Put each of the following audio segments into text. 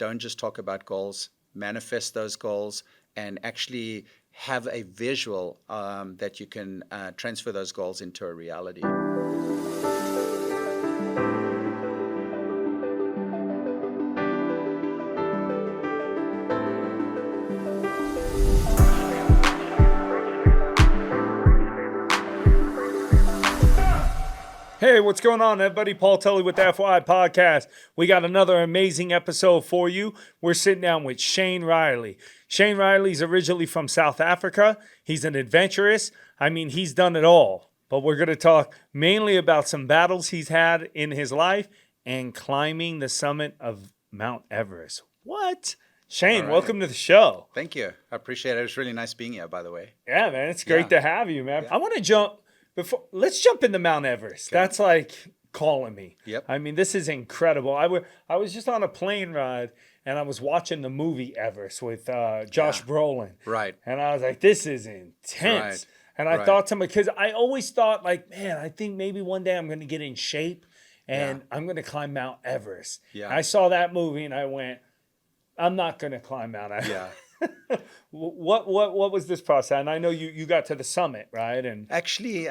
don't just talk about goals, manifest those goals, and actually have a visual that you can transfer those goals into a reality. Hey, what's going on, everybody? Paul Tully with the FYI Podcast. We got another amazing episode for you. We're sitting down with Shane Riley. Shane Riley's originally from South Africa. He's an adventurous. I mean, he's done it all. But we're going to talk mainly about some battles he's had in his life and climbing the summit of Mount Everest. What? Shane, welcome to the show. Thank you. I appreciate it. It was really nice being here, by the way. Yeah, man. It's great to have you, man. Yeah. I want to let's jump into Mount Everest. Okay. That's like calling me. Yep. I mean, this is incredible. I was just on a plane ride and I was watching the movie Everest with Josh Brolin. Right. And I was like, this is intense. Right. And I thought to myself, because I always thought like, man, I think maybe one day I'm going to get in shape and I'm going to climb Mount Everest. Yeah. And I saw that movie and I went, I'm not going to climb Mount Everest. Yeah. What was this process? And I know you got to the summit, right? And actually,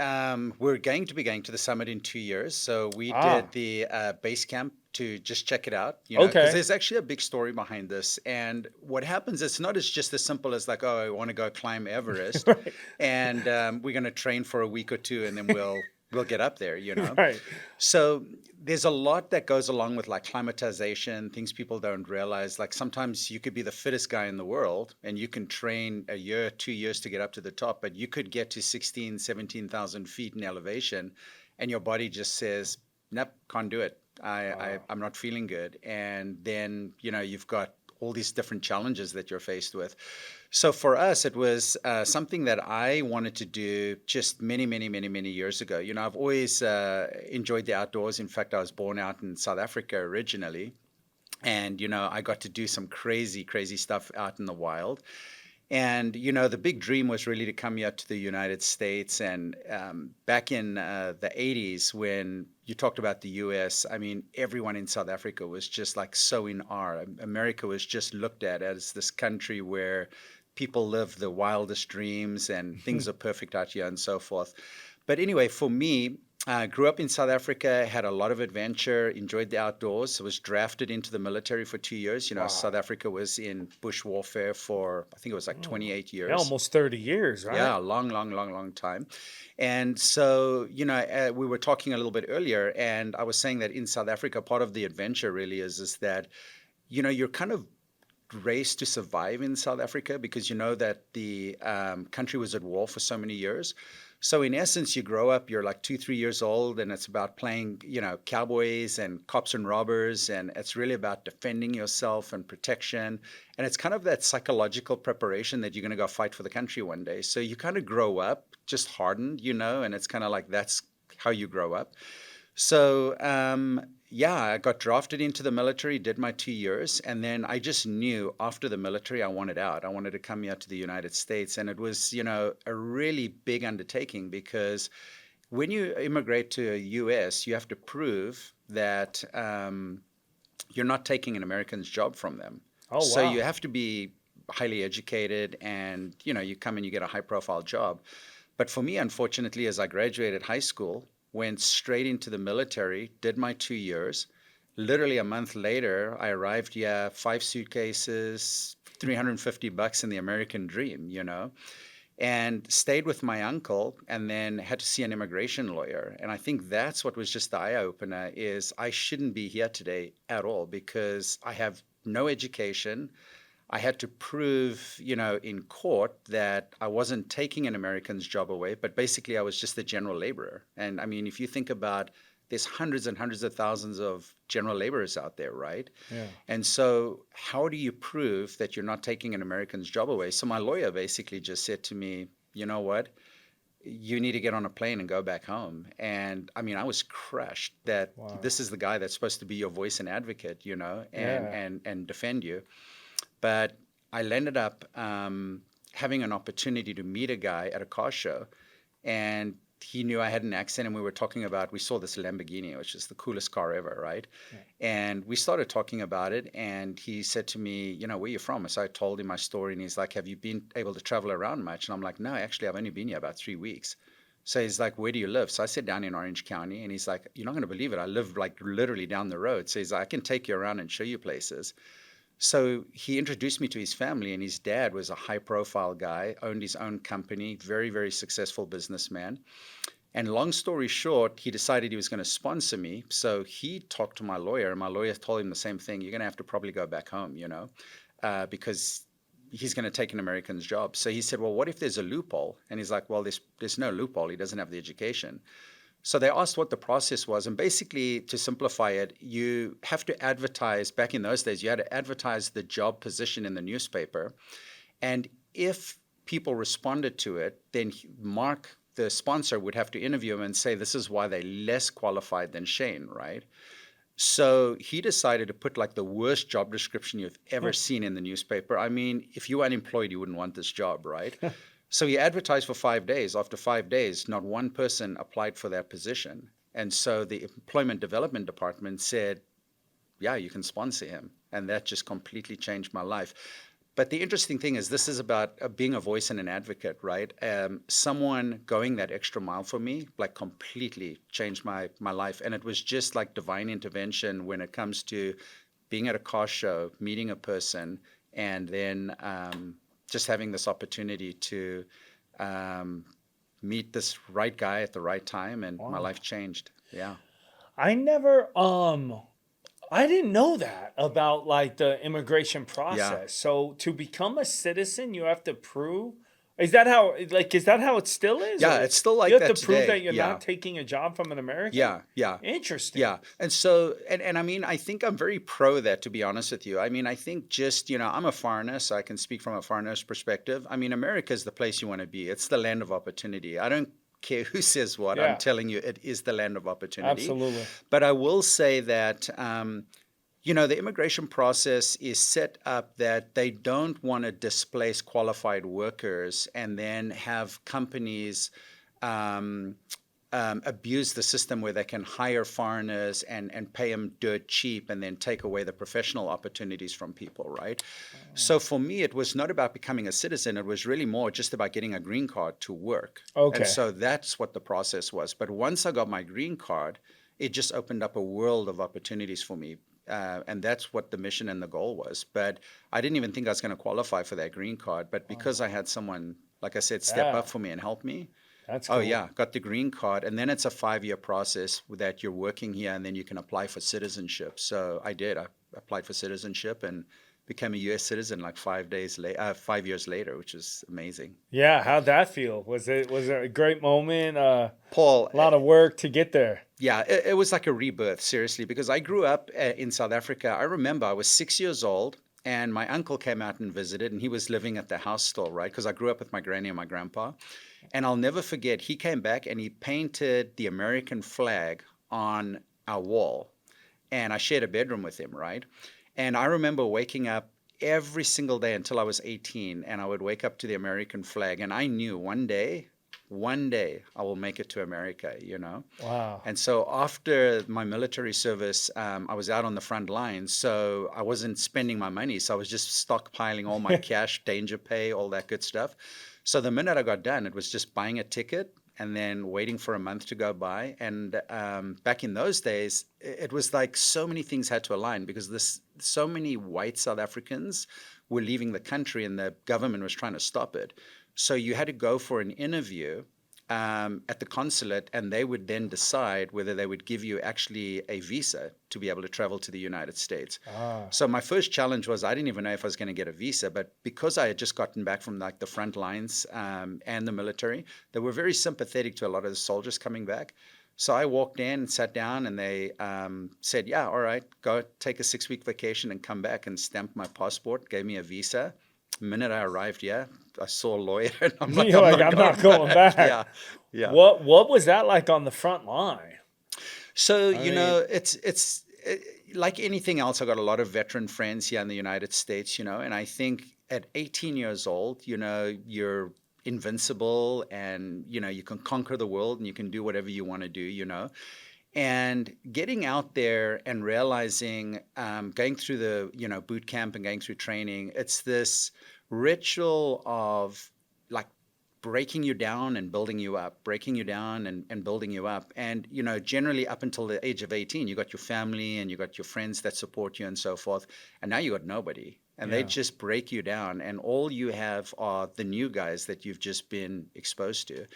we're going to be going to the summit in 2 years. So we did the base camp to just check it out. You know, because there's actually a big story behind this. And what happens, it's not just as simple as like, oh, I want to go climb Everest, right. And we're going to train for a week or two, and then we'll get up there, you know? Right. So there's a lot that goes along with like climatization, things people don't realize. Like sometimes you could be the fittest guy in the world and you can train a year, 2 years to get up to the top, but you could get to 16, 17,000 feet in elevation and your body just says, nope, can't do it. I'm not feeling good. And then, you know, you've got all these different challenges that you're faced with. So for us, it was something that I wanted to do just many years ago. You know, I've always enjoyed the outdoors. In fact, I was born out in South Africa originally. And, you know, I got to do some crazy stuff out in the wild. And, you know, the big dream was really to come here to the United States. And back in the 80s, when you talked about the US, I mean, everyone in South Africa was just like so in awe. America was just looked at as this country where people live the wildest dreams and things are perfect out here and so forth. But anyway, for me, I grew up in South Africa, had a lot of adventure, enjoyed the outdoors, was drafted into the military for 2 years. You know, South Africa was in bush warfare for, I think it was like 28 years. Yeah, almost 30 years, right? Yeah, long time. And so, you know, we were talking a little bit earlier, and I was saying that in South Africa, part of the adventure really is that, you know, you're kind of race to survive in South Africa because you know that the country was at war for so many years. So in essence, you grow up, you're like 2-3 years old, and it's about playing, you know, cowboys and cops and robbers, and it's really about defending yourself and protection. And it's kind of that psychological preparation that you're going to go fight for the country one day. So you kind of grow up just hardened, you know, and it's kind of like that's how you grow up. So, I got drafted into the military, did my 2 years, and then I just knew after the military I wanted out. I wanted to come here to the United States, and it was, you know, a really big undertaking because when you immigrate to the US, you have to prove that you're not taking an American's job from them. Oh, wow. So you have to be highly educated and, you know, you come and you get a high-profile job. But for me, unfortunately, as I graduated high school, went straight into the military, did my 2 years. Literally a month later, I arrived here, 5 suitcases, $350 in the American dream, you know, and stayed with my uncle and then had to see an immigration lawyer. And I think that's what was just the eye-opener is I shouldn't be here today at all because I have no education. I had to prove, you know, in court that I wasn't taking an American's job away, but basically I was just a general laborer. And I mean, if you think about, there's hundreds and hundreds of thousands of general laborers out there, right? Yeah. And so how do you prove that you're not taking an American's job away? So my lawyer basically just said to me, you know what? You need to get on a plane and go back home. And I mean, I was crushed that this is the guy that's supposed to be your voice and advocate, you know, and defend you. But I ended up having an opportunity to meet a guy at a car show. And he knew I had an accent, and we saw this Lamborghini, which is the coolest car ever, right? And we started talking about it, and he said to me, where you from? So I told him my story, and he's like, have you been able to travel around much? And I'm like, no, actually, I've only been here about 3 weeks. So he's like, where do you live? So I said, down in Orange County. And he's like, you're not going to believe it. I live like literally down the road. So he's like, I can take you around and show you places. So he introduced me to his family, and his dad was a high profile guy, owned his own company, very, very successful businessman. And long story short, he decided he was going to sponsor me. So he talked to my lawyer, and my lawyer told him the same thing. You're going to have to probably go back home, because he's going to take an American's job. So he said, well, what if there's a loophole? And he's like, well, there's no loophole. He doesn't have the education. So they asked what the process was. And basically, to simplify it, you have to advertise. Back in those days, you had to advertise the job position in the newspaper. And if people responded to it, then Mark, the sponsor, would have to interview them and say, this is why they're less qualified than Shane, right? So he decided to put like the worst job description you've ever seen in the newspaper. I mean, if you were unemployed, you wouldn't want this job, right? So he advertised for 5 days. After 5 days, not one person applied for that position. And so the Employment Development Department said, yeah, you can sponsor him. And that just completely changed my life. But the interesting thing is, this is about being a voice and an advocate, right? Someone going that extra mile for me, like, completely changed my life. And it was just like divine intervention when it comes to being at a car show, meeting a person, and then just having this opportunity to meet this right guy at the right time, and my life changed. Yeah. I never I didn't know that about like the immigration process. So to become a citizen, you have to prove. Is that how it still is? Yeah, Or it's still like you have that to prove today. that you're Yeah. not taking a job from an American? Yeah. Interesting. Yeah. And so, and I mean, I think I'm very pro that, to be honest with you. I mean, I think just, I'm a foreigner, so I can speak from a foreigner's perspective. I mean, America is the place you want to be. It's the land of opportunity. I don't care who says what. I'm Yeah. telling you, it is the land of opportunity. Absolutely. But I will say that, the immigration process is set up that they don't want to displace qualified workers and then have companies abuse the system where they can hire foreigners and pay them dirt cheap and then take away the professional opportunities from people, right? So for me, it was not about becoming a citizen. It was really more just about getting a green card to work. Okay. And so that's what the process was. But once I got my green card, it just opened up a world of opportunities for me. And that's what the mission and the goal was. But I didn't even think I was going to qualify for that green card. But because I had someone, like I said, step up for me and help me. That's cool. Oh, yeah, got the green card. And then it's a 5-year process that you're working here, and then you can apply for citizenship. So I did. I applied for citizenship and became a U.S. citizen like 5 years later, which is amazing. Yeah, how'd that feel? Was it a great moment? Paul, A lot of work to get there. yeah, it was like a rebirth, seriously, because I grew up in South Africa. I remember I was 6 years old, and my uncle came out and visited, and he was living at the house still, right? Because I grew up with my granny and my grandpa. And I'll never forget, he came back and he painted the American flag on our wall. And I shared a bedroom with him, right? And I remember waking up every single day until I was 18, and I would wake up to the American flag. And I knew one day I will make it to America, Wow. And so after my military service, I was out on the front lines. So I wasn't spending my money. So I was just stockpiling all my cash, danger pay, all that good stuff. So the minute I got done, it was just buying a ticket and then waiting for a month to go by. And back in those days, it was like so many things had to align because so many white South Africans were leaving the country and the government was trying to stop it. So you had to go for an interview at the consulate, and they would then decide whether they would give you actually a visa to be able to travel to the United States. So my first challenge was I didn't even know if I was going to get a visa, but because I had just gotten back from like the front lines and the military, they were very sympathetic to a lot of the soldiers coming back. So I walked in and sat down, and they said, yeah, all right, go take a 6-week vacation and come back, and stamped my passport, gave me a visa. The minute I arrived, I saw a lawyer, and I'm like, You're like, I'm not going back. Yeah. What was that like on the front line? So, it's like anything else. I got a lot of veteran friends here in the United States, and I think at 18 years old, you're invincible, and you can conquer the world and you can do whatever you want to do, and getting out there and realizing, going through the boot camp and going through training, it's this ritual of like breaking you down and building you up, breaking you down and building you up. And generally up until the age of 18, you got your family and you got your friends that support you and so forth, and now you got nobody, and they Yeah. just break you down, and all you have are the new guys that you've just been exposed to.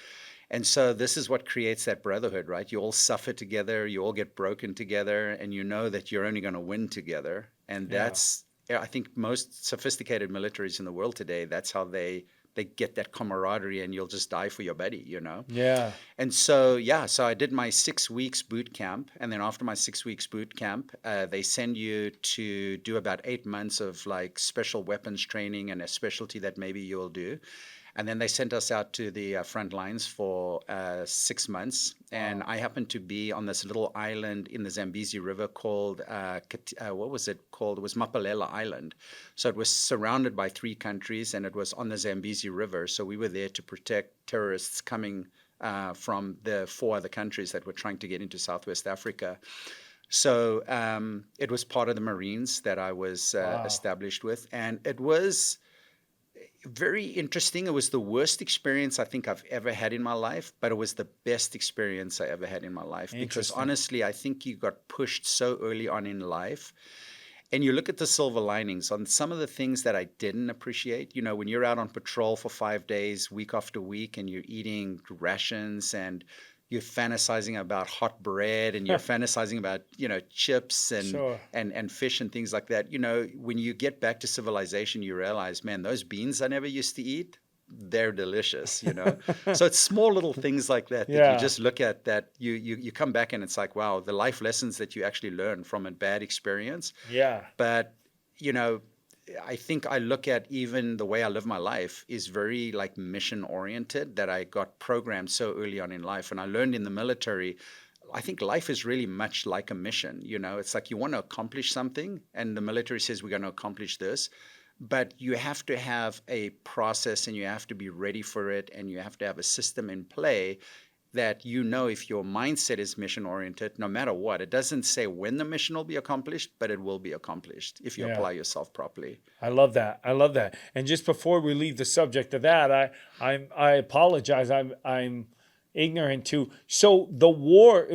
And so this is what creates that brotherhood, right? You all suffer together, you all get broken together, and you know that you're only going to win together. And Yeah. that's, yeah, I think most sophisticated militaries in the world today, that's how they get that camaraderie, and you'll just die for your buddy. Yeah. And so, yeah, so I did my 6 weeks boot camp. And then after my 6 weeks boot camp, they send you to do about 8 months of like special weapons training and a specialty that maybe you'll do. And then they sent us out to the front lines for 6 months. And Wow. I happened to be on this little island in the Zambezi River called, what was it called? It was Mapalela Island. So it was surrounded by 3 countries, and it was on the Zambezi River. So we were there to protect terrorists coming from the 4 other countries that were trying to get into Southwest Africa. So it was part of the Marines that I was Wow. established with. And it was very interesting. It was the worst experience I think I've ever had in my life, but it was the best experience I ever had in my life, because Interesting. honestly, I think you got pushed so early on in life, and you look at the silver linings on some of the things that I didn't appreciate. When you're out on patrol for 5 days, week after week, and you're eating rations, and you're fantasizing about hot bread, and you're fantasizing about, chips and Sure. and fish and things like that. When you get back to civilization, you realize, man, those beans I never used to eat, they're delicious. So it's small little things like that you Yeah. just look at, that you come back and it's like, wow, the life lessons that you actually learn from a bad experience. Yeah. But, you know, I think I look at even the way I live my life is very like mission oriented, that I got programmed so early on in life. And I learned in the military, I think life is really much like a mission. It's like you want to accomplish something, and the military says we're going to accomplish this. But you have to have a process, and you have to be ready for it, and you have to have a system in play, that if your mindset is mission oriented, no matter what, it doesn't say when the mission will be accomplished, but it will be accomplished if you Yeah. apply yourself properly. I love that. I love that. And just before we leave the subject of that, I apologize. I'm ignorant too. So the war,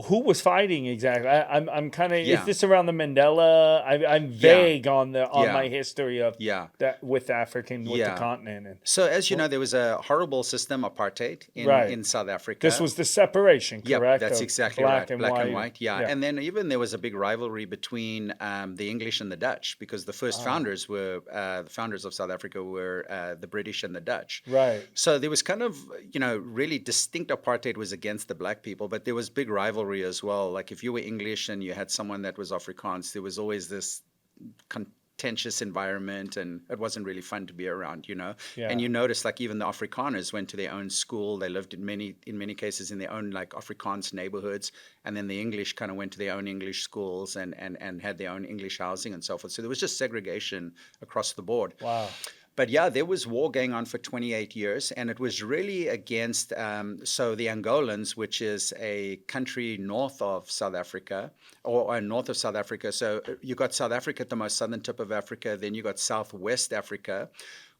who was fighting exactly? I'm kind of. Is Yeah, this around the Mandela? I'm yeah, vague on yeah, my history of yeah, that with African, with the yeah. continent, and So as you well, know, there was a horrible system, apartheid, in right. in South This Africa. was the separation, Yep, correct, that's of exactly black right. and Black and white. white, yeah. Yeah. And then even there was a big rivalry between the English and the Dutch, because the first Ah, founders were the founders of South Africa were the British and the Dutch. right. So there was kind of, really distinct apartheid was against the black people, but there was big rivalry as well. Like if you were English and you had someone that was Afrikaans, there was always this contentious environment, and it wasn't really fun to be around. And Yeah. you notice like even the Afrikaners went to their own school. They lived in many cases in their own like Afrikaans neighborhoods, and then the English kind of went to their own English schools, and had their own English housing and so forth. So there was just segregation across the board. Wow. But yeah, there was war going on for 28 years, and it was really against, so the Angolans, which is a country north of South Africa, or north of South Africa. So you got South Africa at the most southern tip of Africa, then you got Southwest Africa,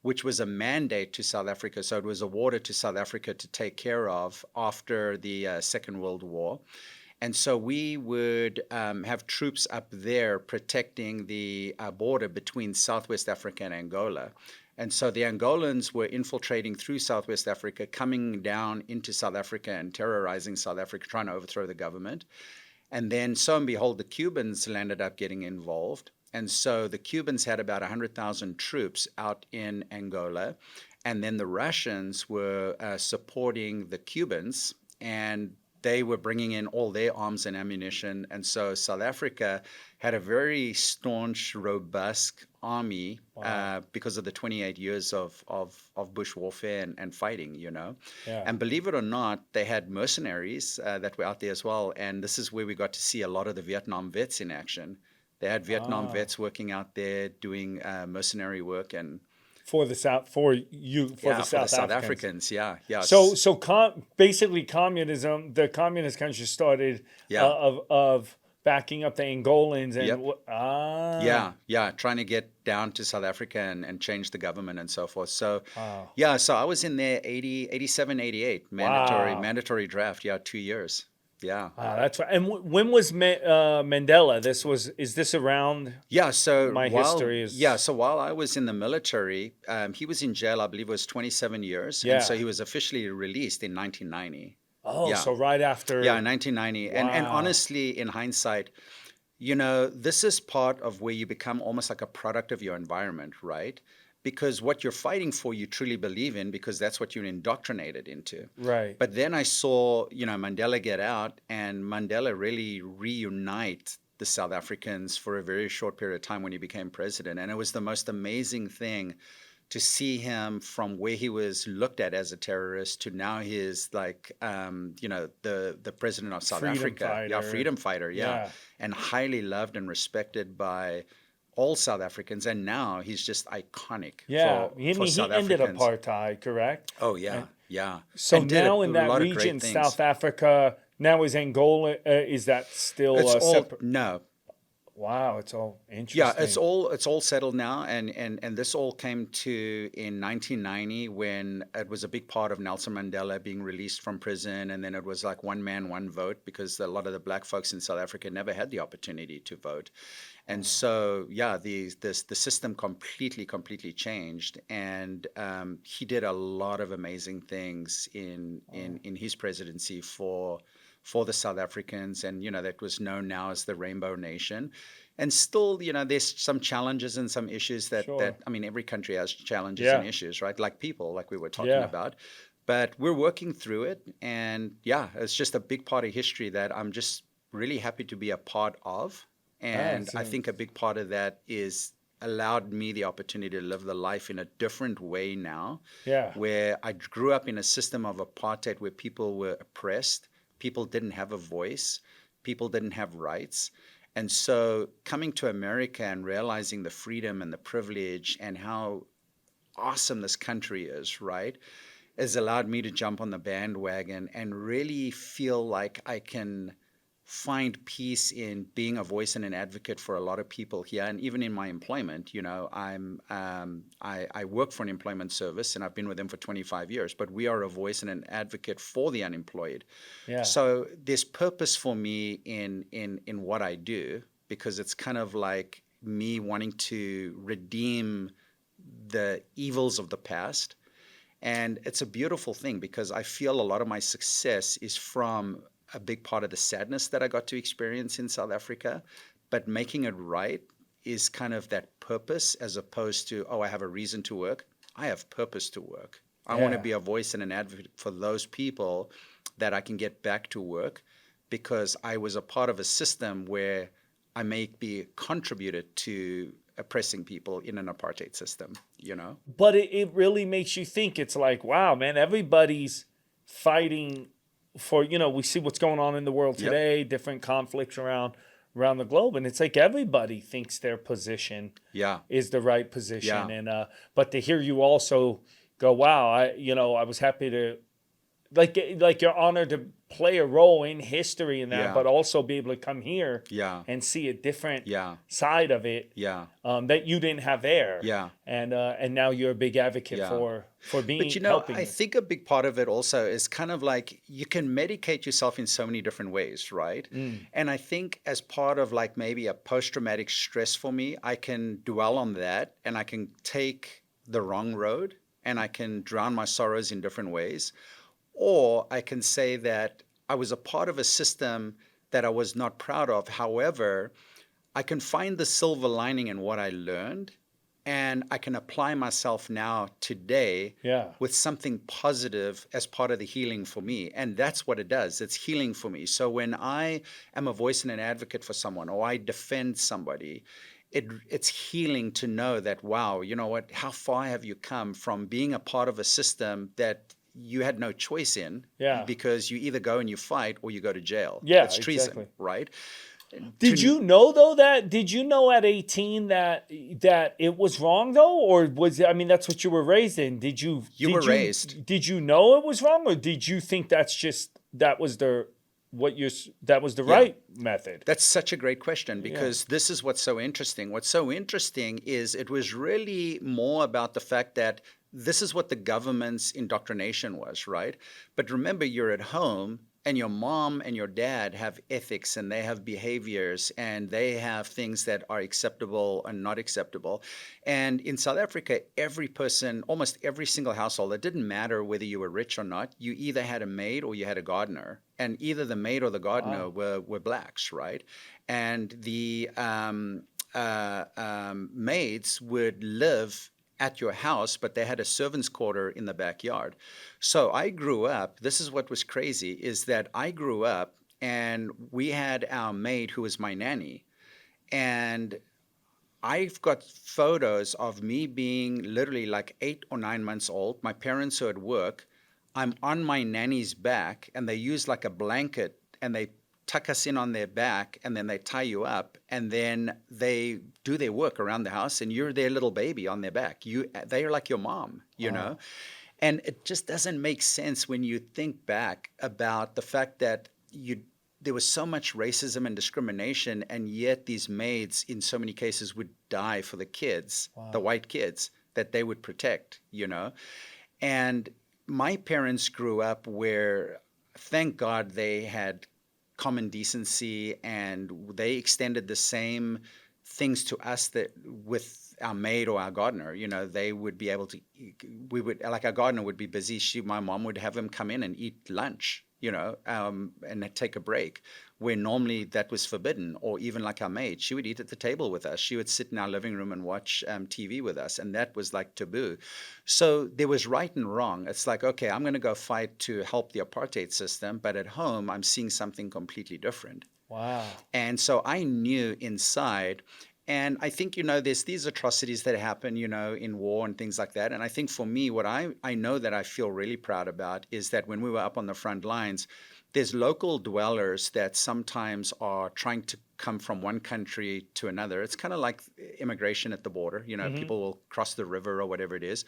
which was a mandate to South Africa. So it was awarded to South Africa to take care of after the Second World War. And so we would have troops up there protecting the border between Southwest Africa and Angola. And so the Angolans were infiltrating through Southwest Africa, coming down into South Africa and terrorizing South Africa, trying to overthrow the government. And then, so and behold, the Cubans ended up getting involved. And so the Cubans had about 100,000 troops out in Angola. And then the Russians were supporting the Cubans, and they were bringing in all their arms and ammunition. And so South Africa had a very staunch, robust army Wow. because of the 28 years of bush warfare and fighting. Yeah. And believe it or not, they had mercenaries that were out there as well. And this is where we got to see a lot of the Vietnam vets in action. They had Vietnam Ah. vets working out there doing mercenary work. And for the South, for you, for Yeah, the for the South South Africans. Africans. Yeah, yeah, Basically communism, the communist countries started yeah, of backing up the Angolans yep. ah, Yeah, trying to get down to South Africa and change the government and so forth. So, wow, yeah, so I was in there 80, 87, 88, wow, mandatory draft. Yeah, 2 years. Yeah. wow. That's right. And when was Mandela? Is this around Yeah, so my history? Is while I was in the military, he was in jail, I believe it was 27 years, and so yeah. he was officially released in 1990. Oh, Yeah. so right Yeah, after. in 1990. And Wow. honestly, in hindsight, this is part of where you become almost like a product of your environment, right? Because what you're fighting for, you truly believe in because that's what you're indoctrinated into. Right. But then I saw, Mandela get out and Mandela really reunite the South Africans for a very short period of time when he became president. And it was the most amazing thing to see him from where he was looked at as a terrorist to now he is like the president of South Freedom Africa, yeah, fighter. freedom fighter, yeah, Yeah. and highly loved and respected by all South Africans, and now he's just iconic Yeah. for I mean, South he ended Africans. apartheid, correct? Oh And yeah, yeah, so and did now a in that lot of region, great things. South Africa, now is Angola, is that still It's all separate? no, Wow, it's all yeah, interesting. it's all settled now, and this all came to in 1990 when it was a big part of Nelson Mandela being released from prison, and then it was like one man, one vote because a lot of the black folks in South Africa never had the opportunity to vote, and Wow. so yeah, the system completely changed, and he did a lot of amazing things Wow. in his presidency for the South Africans, and that was known now as the Rainbow Nation. And still, there's some challenges and some issues that Sure. I mean, every country has challenges and Yeah. issues, right? Like people, like we were talking Yeah. about. But we're working through it, and yeah, it's just a big part of history that I'm just really happy to be a part of. Ah, And it's I think a big part of that is allowed me the opportunity to live the life in a different way now, yeah. where I grew up in a system of apartheid where people were oppressed, people didn't have a voice, people didn't have rights. And so coming to America and realizing the freedom and the privilege and how awesome this country is, right, has allowed me to jump on the bandwagon and really feel like I can find peace in being a voice and an advocate for a lot of people here. And even in my employment, I work for an employment service and I've been with them for 25 years, but we are a voice and an advocate for the unemployed. Yeah. So there's purpose for me in what I do because it's kind of like me wanting to redeem the evils of the past. And it's a beautiful thing because I feel a lot of my success is from a big part of the sadness that I got to experience in South Africa. But making it right is kind of that purpose as opposed to, oh, I have a reason to work. I have purpose to work. I want to Yeah. be a voice and an advocate for those people that I can get back to work because I was a part of a system where I may be contributed to oppressing people in an apartheid system. But it really makes you think. It's like, wow, man, everybody's fighting for, we see what's going on in the world Yep. today, different conflicts around the globe, and it's like everybody thinks their position Yeah. is the right position. Yeah. And but to hear you also go, wow, I was happy to, like you're honored to play a role in history in that, Yeah. but also be able to come here Yeah. and see a different Yeah. side of it, Yeah. that you didn't have there. Yeah. And now you're a big advocate Yeah. for But being I helping. think a big part of it also is kind of like you can medicate yourself in so many different ways, right? Mm, And I think as part of like maybe a post-traumatic stress for me, I can dwell on that and I can take the wrong road and I can drown my sorrows in different ways. Or I can say that I was a part of a system that I was not proud of. However, I can find the silver lining in what I learned, and I can apply myself now today yeah. with something positive as part of the healing for me. And that's what it does. It's healing for me. So when I am a voice and an advocate for someone or I defend somebody, it's healing to know that, wow, you know what, how far have you come from being a part of a system that you had no choice in Yeah. because you either go and you fight or you go to jail. Yeah, It's treason, exactly. right? Did you know though that? Did you know at 18 that it was wrong though, or was it, I mean that's what you were raised in? You were raised. Did you know it was wrong, or did you think that's just that was the that was the Yeah. right method? That's such a great question because this is what's so interesting. What's so interesting is it was really more about the fact that this is what the government's indoctrination was, right? But remember, you're at home and your mom and your dad have ethics and they have behaviors and they have things that are acceptable and not acceptable. And in South Africa, every person, almost every single household, it didn't matter whether you were rich or not, you either had a maid or you had a gardener. And either the maid or the gardener were blacks, right? And the maids would live at your house, but they had a servant's quarter in the backyard. So I grew up, this is what was crazy, is that I grew up and we had our maid who was my nanny. And I've got photos of me being literally like 8 or 9 months old. My parents are at work. I'm on my nanny's back, and they use like a blanket and they tuck us in on their back, and then they tie you up, and then they do their work around the house, and you're their little baby on their back. They are like your mom, you know? And it just doesn't make sense when you think back about the fact that there was so much racism and discrimination, and yet these maids, in so many cases, would die for the kids, the white kids that they would protect, you know? And my parents grew up where, thank God, they had common decency and they extended the same things to us that with our maid or our gardener, you know, they would be able to, we would, like our gardener would be busy. My mom would have him come in and eat lunch, you know, and take a break where normally that was forbidden. Or even like our maid, she would eat at the table with us. She would sit in our living room and watch TV with us. And that was like taboo. So there was right and wrong. It's like, okay, I'm going to go fight to help the apartheid system, but at home, I'm seeing something completely different. Wow. And so I knew inside. And I think, you know, there's these atrocities that happen, you know, in war and things like that. And I think for me, what I know that I feel really proud about is that when we were up on the front lines, there's local dwellers that sometimes are trying to come from one country to another. It's kind of like immigration at the border. You know, people will cross the river or whatever it is.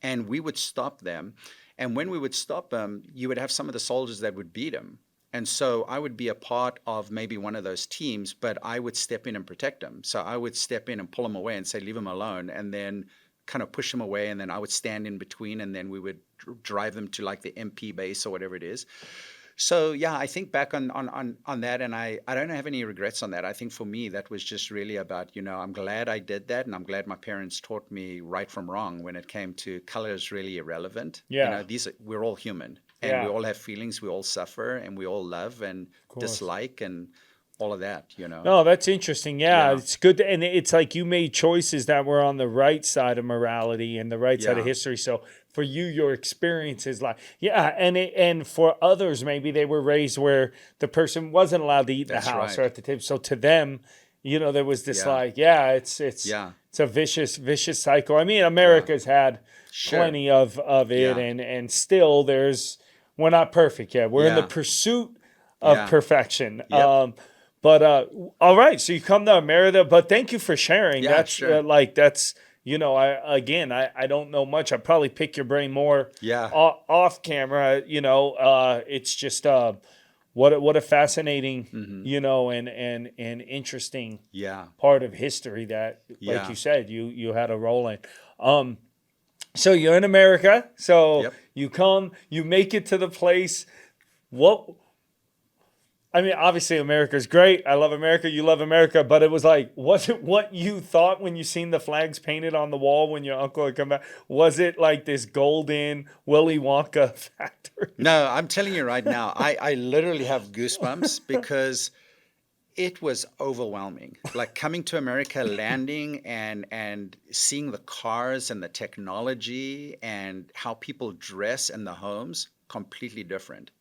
And we would stop them. And when we would stop them, you would have some of the soldiers that would beat them. And so I would be a part of maybe one of those teams, but I would step in and protect them. So I would step in and pull them away and say, leave them alone, and then kind of push them away. And then I would stand in between, and then we would drive them to like the MP base or whatever it is. So yeah, I think back on that, and I don't have any regrets on that. I think for me, that was just really about, you know, I'm glad I did that, and I'm glad my parents taught me right from wrong when it came to color is really irrelevant. Yeah. You know, we're all human. And we all have feelings, we all suffer, and we all love and dislike and all of that, you know. No, that's interesting. Yeah, it's good. And it's like you made choices that were on the right side of morality and the right side of history. So for you, your experience is like, and for others, maybe they were raised where the person wasn't allowed to eat in the house or at the table. So to them, you know, there was this it's a vicious cycle. I mean, America's had plenty of it, and still we're not perfect yet. We're in the pursuit of perfection. But all right, so you come to America, but thank you for sharing. That's that's, you know, I don't know much. I probably pick your brain more off camera. You know, it's just what a fascinating, you know, and interesting part of history that, like you said, you had a role in. So you're in America. So you come, you make it to the place. I mean, obviously America's great. I love America. You love America. But it was like, was it what you thought when you seen the flags painted on the wall when your uncle had come back? Was it like this golden Willy Wonka factory? No, I'm telling you right now, I literally have goosebumps because it was overwhelming. Like coming to America, landing and seeing the cars and the technology and how people dress and the homes, completely different.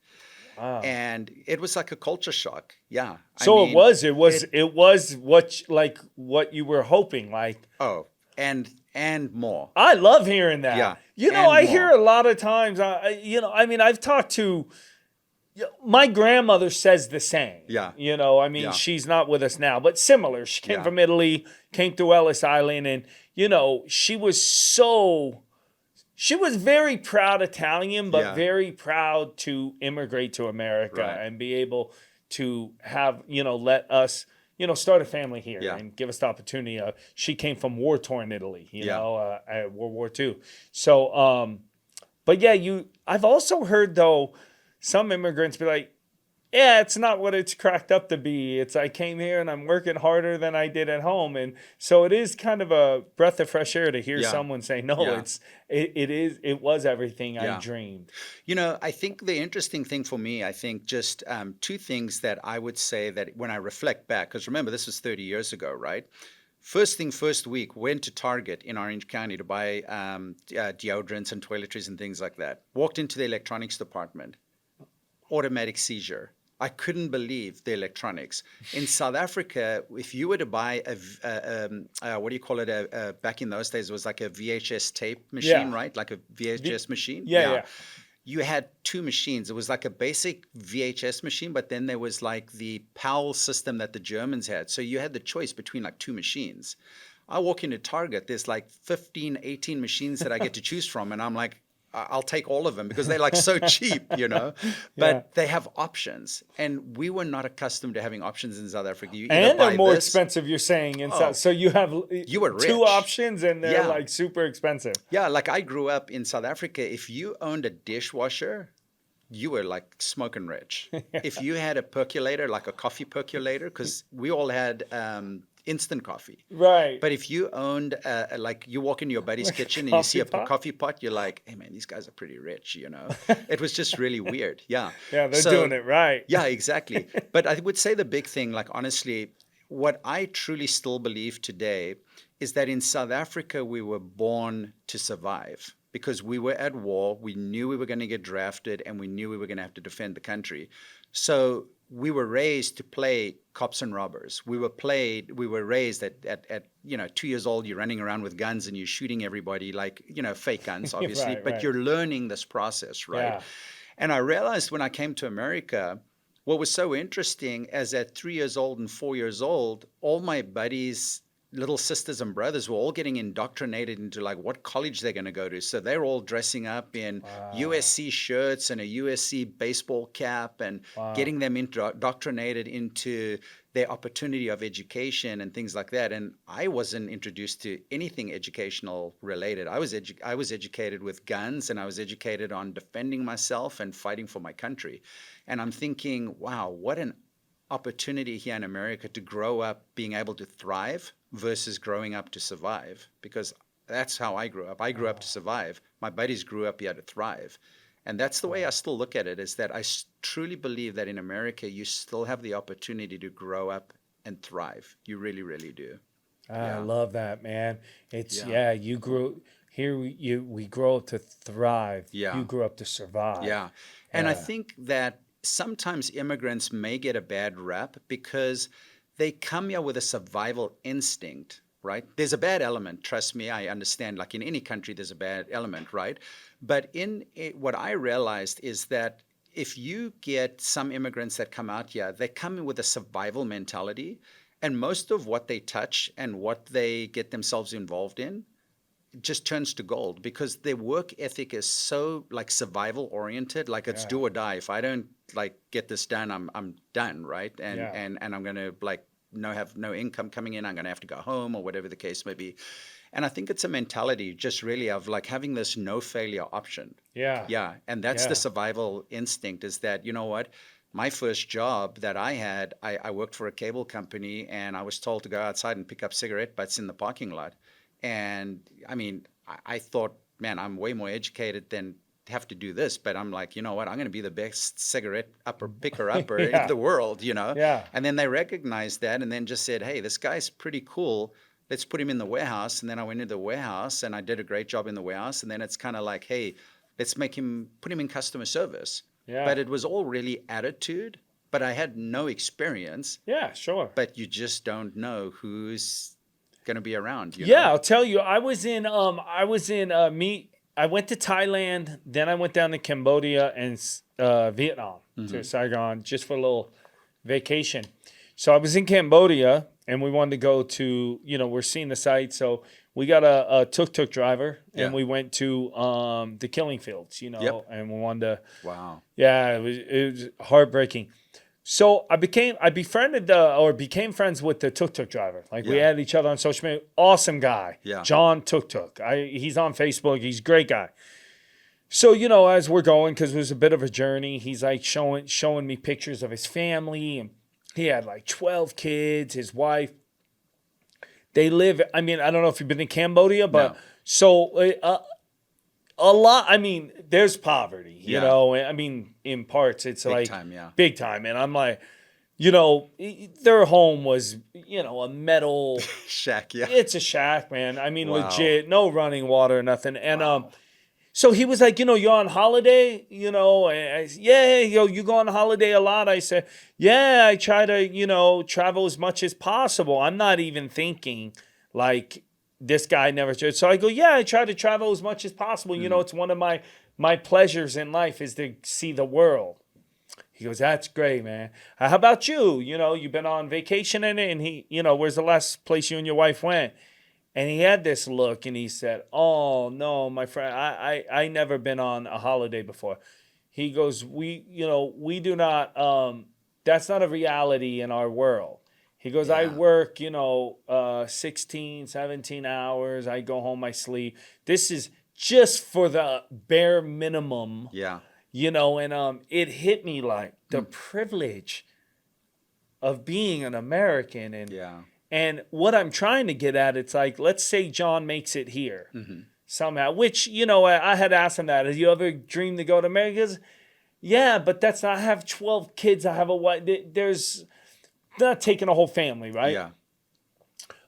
Wow. And it was like a culture shock. Yeah. So I mean, it was what you were hoping, like. Oh, and more. I love hearing that. Yeah. You know, I hear a lot of times, you know, I mean, I've talked to My grandmother says the same. Yeah. You know, I mean, Yeah. she's not with us now, but similar. She came Yeah. from Italy, came through Ellis Island, and, you know, she was very proud Italian, but Yeah. very proud to immigrate to America Right. and be able to have, you know, let us, you know, start a family here Yeah. and give us the opportunity. She came from war-torn Italy, you Yeah. know, World War II. So, but yeah, I've also heard though, some immigrants be like, yeah, it's not what it's cracked up to be. It's I came here and I'm working harder than I did at home, and so it is kind of a breath of fresh air to hear Yeah. someone say, "No, Yeah. it was everything I Yeah. dreamed." You know, I think the interesting thing for me, I think just two things that I would say that when I reflect back, because remember, this was 30 years ago, right? First thing, first week, went to Target in Orange County to buy deodorants and toiletries and things like that. Walked into the electronics department, automatic seizure. I couldn't believe the electronics. In South Africa, if you were to buy what do you call it? Back in those days, it was like a VHS tape machine, Yeah, right? Like a VHS machine. yeah, Yeah. yeah. You had two machines. It was like a basic VHS machine, but then there was like the PAL system that the Germans had. So you had the choice between like two machines. I walk into Target, there's like 15, 18 machines that I get to choose from. And I'm like, I'll take all of them because they're like so cheap, you know, Yeah. but they have options. And we were not accustomed to having options in South Africa. You either And they're buy more this. expensive, you're saying, and Oh, so you have you were two rich. options, and they're Yeah. like super expensive. Yeah. Like I grew up in South Africa. If you owned a dishwasher, you were like smoking rich. If you had a percolator, like a coffee percolator, because we all had instant coffee. Right. But if you owned, like you walk into your buddy's Like a kitchen and you see coffee pot? coffee pot, you're like, hey man, these guys are pretty rich, you know? It was just really weird. Yeah. Yeah, they're So, doing it right. yeah, exactly. But I would say the big thing, like honestly, what I truly still believe today is that in South Africa, we were born to survive because we were at war. We knew we were going to get drafted and we knew we were going to have to defend the country. So we were raised to play cops and robbers. We were raised at 2 years old, you're running around with guns and you're shooting everybody like, fake guns, obviously, Right, but right. you're learning this process, right? Yeah. And I realized when I came to America, what was so interesting is at 3 years old and 4 years old, all my buddies, little sisters and brothers were all getting indoctrinated into like what college they're going to go to. So they're all dressing up in Wow. USC shirts and a USC baseball cap and Wow. getting them indoctrinated into their opportunity of education and things like that. And I wasn't introduced to anything educational related. I was educated with guns, and I was educated on defending myself and fighting for my country. And I'm thinking, wow, what an opportunity here in America to grow up being able to thrive versus growing up to survive, because that's how I grew up. I grew up to survive. My buddies grew up here to thrive. And that's the way I still look at it, is that I truly believe that in America, you still have the opportunity to grow up and thrive. You really, really do. I Yeah. love that, man. It's Yeah. you grew here. We grow up to thrive. Yeah. You grew up to survive. Yeah. And I Yeah. think that sometimes immigrants may get a bad rap because they come here with a survival instinct, right? There's a bad element, trust me, I understand. Like in any country, there's a bad element, right? But what I realized is that if you get some immigrants that come out here, they come in with a survival mentality. And most of what they touch and what they get themselves involved in just turns to gold, because their work ethic is so like survival oriented, like it's do or die. If I don't like get this done, I'm done, right? And Yeah. and I'm gonna like have no income coming in. I'm gonna have to go home or whatever the case may be. And I think it's a mentality just really of like having this no failure option. Yeah. Yeah, and that's Yeah. the survival instinct, is that, you know what? My first job that I had, I worked for a cable company, and I was told to go outside and pick up cigarette butts in the parking lot. And I mean, I thought, man, I'm way more educated than have to do this. But I'm like, you know what? I'm going to be the best cigarette picker upper Yeah. in the world, you know? Yeah. And then they recognized that and then just said, hey, this guy's pretty cool. Let's put him in the warehouse. And then I went into the warehouse and I did a great job in the warehouse. And then it's kind of like, hey, let's put him in customer service. Yeah. But it was all really attitude. But I had no experience. Yeah. Sure. But you just don't know who's going to be around. You Yeah, know? I'll tell you. I was in I went to Thailand, then I went down to Cambodia and Vietnam to Saigon just for a little vacation. So I was in Cambodia and we wanted to go to, we're seeing the sights. So we got a tuk-tuk driver and Yeah. we went to the killing fields, Yep. and we wanted to, Wow. yeah, it was heartbreaking. So I befriended or became friends with the tuk-tuk driver. Like we Yeah. had each other on social media. Awesome guy. Yeah. John Tuk-Tuk. He's on Facebook. He's a great guy. So, as we're going, because it was a bit of a journey, he's like showing me pictures of his family. And he had like 12 kids, his wife. They live, I mean, I don't know if you've been to Cambodia, but No. so a lot, I mean, there's poverty, Yeah. I mean, in parts, it's Big like time, yeah. big time. And I'm like, their home was, a metal, Shack, yeah. it's a shack, man. I mean, Wow. legit, no running water, nothing. And, Wow. so he was like, you're on holiday, and I said, yeah, you go on holiday a lot. I said, yeah, I try to, travel as much as possible. I'm not even thinking like this guy never. So I go, yeah, I try to travel as much as possible. It's one of my pleasures in life is to see the world. He goes, that's great, man. How about you? You've been on vacation in it, and he, where's the last place you and your wife went? And he had this look and he said, oh, no, my friend, I never been on a holiday before. He goes, we do not, that's not a reality in our world. He goes, I Yeah. work, 16, 17 hours. I go home, I sleep. This is just for the bare minimum, Yeah. and it hit me like the privilege of being an American and Yeah. and what I'm trying to get at, it's like, let's say John makes it here somehow, which, I had asked him that. Have you ever dreamed to go to America? He goes, yeah, but that's not, I have 12 kids. I have a wife. There's not taking a whole family, right? Yeah.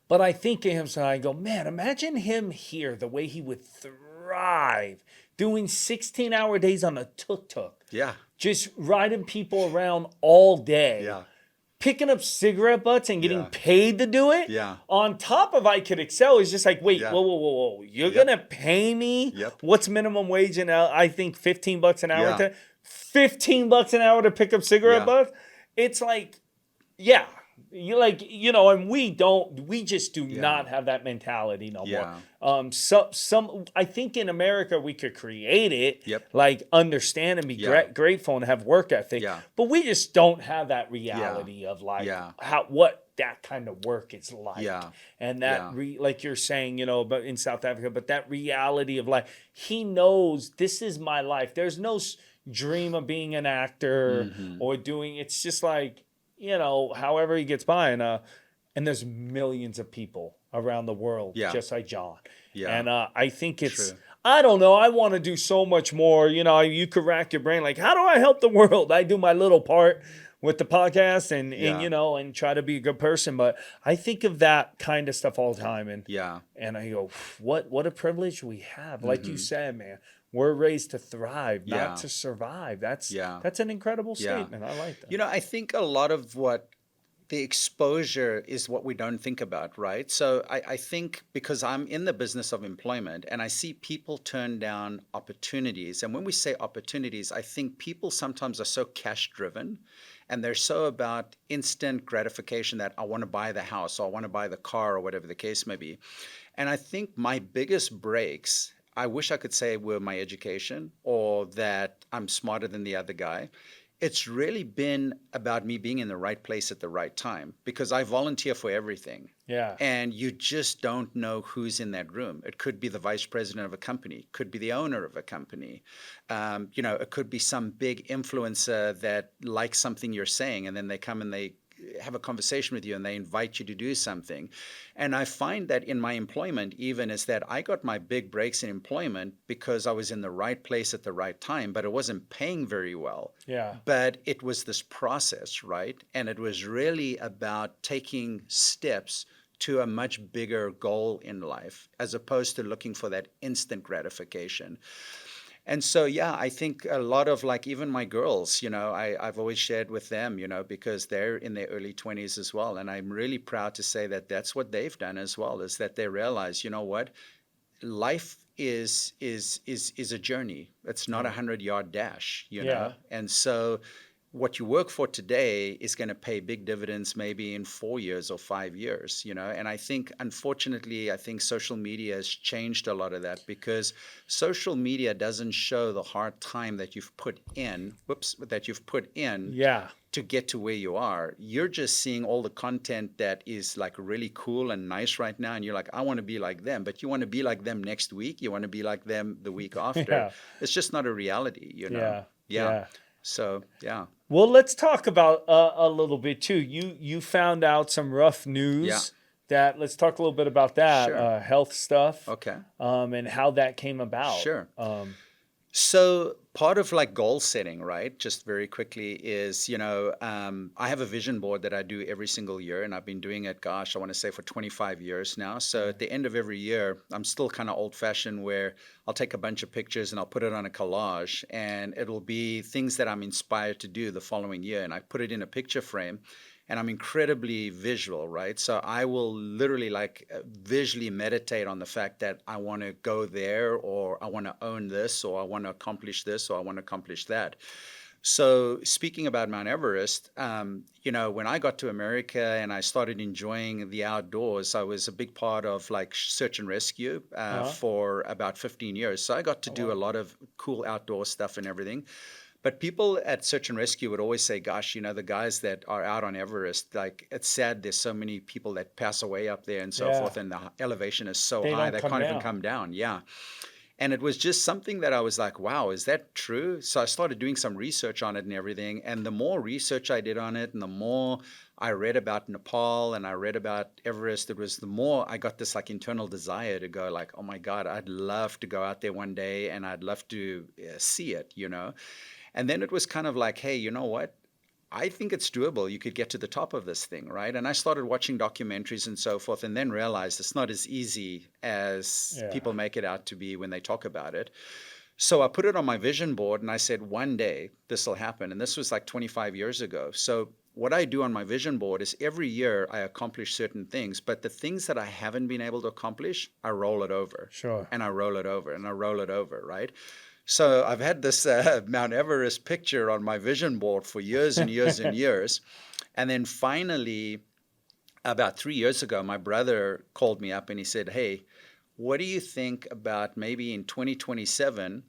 But I think of him, so I go, man, imagine him here, the way he would thrive doing 16-hour days on a tuk-tuk, Yeah. just riding people around all day. Yeah. Picking up cigarette butts and getting Yeah. paid to do it. Yeah. On top of I could excel is just like, wait, Yeah. whoa. You're Yep. gonna pay me? Yep. What's minimum wage in I think $15 an hour. Yeah. $15 an hour to pick up cigarette Yeah. butts? It's like, yeah. You like, and we just do not have that mentality no Yeah. more. I think in America we could create it, Yep. like understand and be Yeah. grateful and have work ethic. Yeah. But we just don't have that reality of like Yeah. what that kind of work is like. Yeah. And that Yeah. like you're saying, but in South Africa, but that reality of like he knows this is my life. There's no dream of being an actor or doing. It's just like, however he gets by, and there's millions of people around the world just like John. Yeah. And I think it's, True. I don't know, I want to do so much more. You could rack your brain like, how do I help the world? I do my little part with the podcast and and try to be a good person. But I think of that kind of stuff all the time. And Yeah. and I go, what a privilege we have. Like you said, man. We're raised to thrive, Yeah. not to survive. That's Yeah. that's an incredible Yeah. statement. I like that. I think a lot of what the exposure is what we don't think about, right? So I think because I'm in the business of employment and I see people turn down opportunities. And when we say opportunities, I think people sometimes are so cash driven and they're so about instant gratification that I want to buy the house or I want to buy the car or whatever the case may be. And I think my biggest breaks, I wish I could say were my education or that I'm smarter than the other guy. It's really been about me being in the right place at the right time because I volunteer for everything. Yeah. And you just don't know who's in that room. It could be the vice president of a company, could be the owner of a company. It could be some big influencer that likes something you're saying and then they come and they have a conversation with you and they invite you to do something. And I find that in my employment even is that I got my big breaks in employment because I was in the right place at the right time, but it wasn't paying very well. Yeah. But it was this process, right? And it was really about taking steps to a much bigger goal in life as opposed to looking for that instant gratification. And so, yeah, I think a lot of like even my girls, I've always shared with them, because they're in their early 20s as well. And I'm really proud to say that that's what they've done as well, is that they realize, you know what, life is a journey. It's not a 100-yard dash, you Yeah. know. And so what you work for today is going to pay big dividends maybe in 4 years or 5 years, you know. And I think, unfortunately, I think social media has changed a lot of that, because social media doesn't show the hard time that you've put in, that you've put in Yeah. to get to where you are. You're just seeing all the content that is like really cool and nice right now. And you're like, I want to be like them, but you want to be like them next week. You want to be like them the week after. Yeah. It's just not a reality, you know? Yeah. Yeah. Yeah. So, yeah. Well, let's talk about a little bit too. You found out some rough Yeah. news that let's talk a little bit about that Sure. health stuff, Okay. and how that came about. Sure. So part of like goal setting, right? Just very quickly is, I have a vision board that I do every single year, and I've been doing it, gosh, I want to say for 25 years now. So at the end of every year, I'm still kind of old fashioned, where I'll take a bunch of pictures and I'll put it on a collage, and it'll be things that I'm inspired to do the following year. And I put it in a picture frame. And I'm incredibly visual, right? So I will literally visually meditate on the fact that I want to go there, or I want to own this, or I want to accomplish this, or I want to accomplish that. So speaking about Mount Everest, when I got to America and I started enjoying the outdoors, I was a big part of like search and rescue Uh-huh. for about 15 years. So I got to Oh, do a wow. lot of cool outdoor stuff and everything. But people at Search and Rescue would always say, gosh, the guys that are out on Everest, like, it's sad there's so many people that pass away up there and so Yeah. forth, and the elevation is so They high don't they come can't even down. come down. Yeah. And it was just something that I was like, wow, is that true? So I started doing some research on it and everything. And the more research I did on it, and the more I read about Nepal and I read about Everest, it was the more I got this like internal desire to go like, oh my God, I'd love to go out there one day and I'd love to see it. And then it was kind of like, hey, you know what? I think it's doable. You could get to the top of this thing, right? And I started watching documentaries and so forth, and then realized it's not as easy as Yeah. people make it out to be when they talk about it. So I put it on my vision board and I said, one day this will happen. And this was like 25 years ago. So what I do on my vision board is every year I accomplish certain things, but the things that I haven't been able to accomplish, I roll it over Sure. and I roll it over and I roll it over, right? So I've had this Mount Everest picture on my vision board for years and years and years. And then finally, about 3 years ago, my brother called me up and he said, hey, what do you think about maybe in 2027,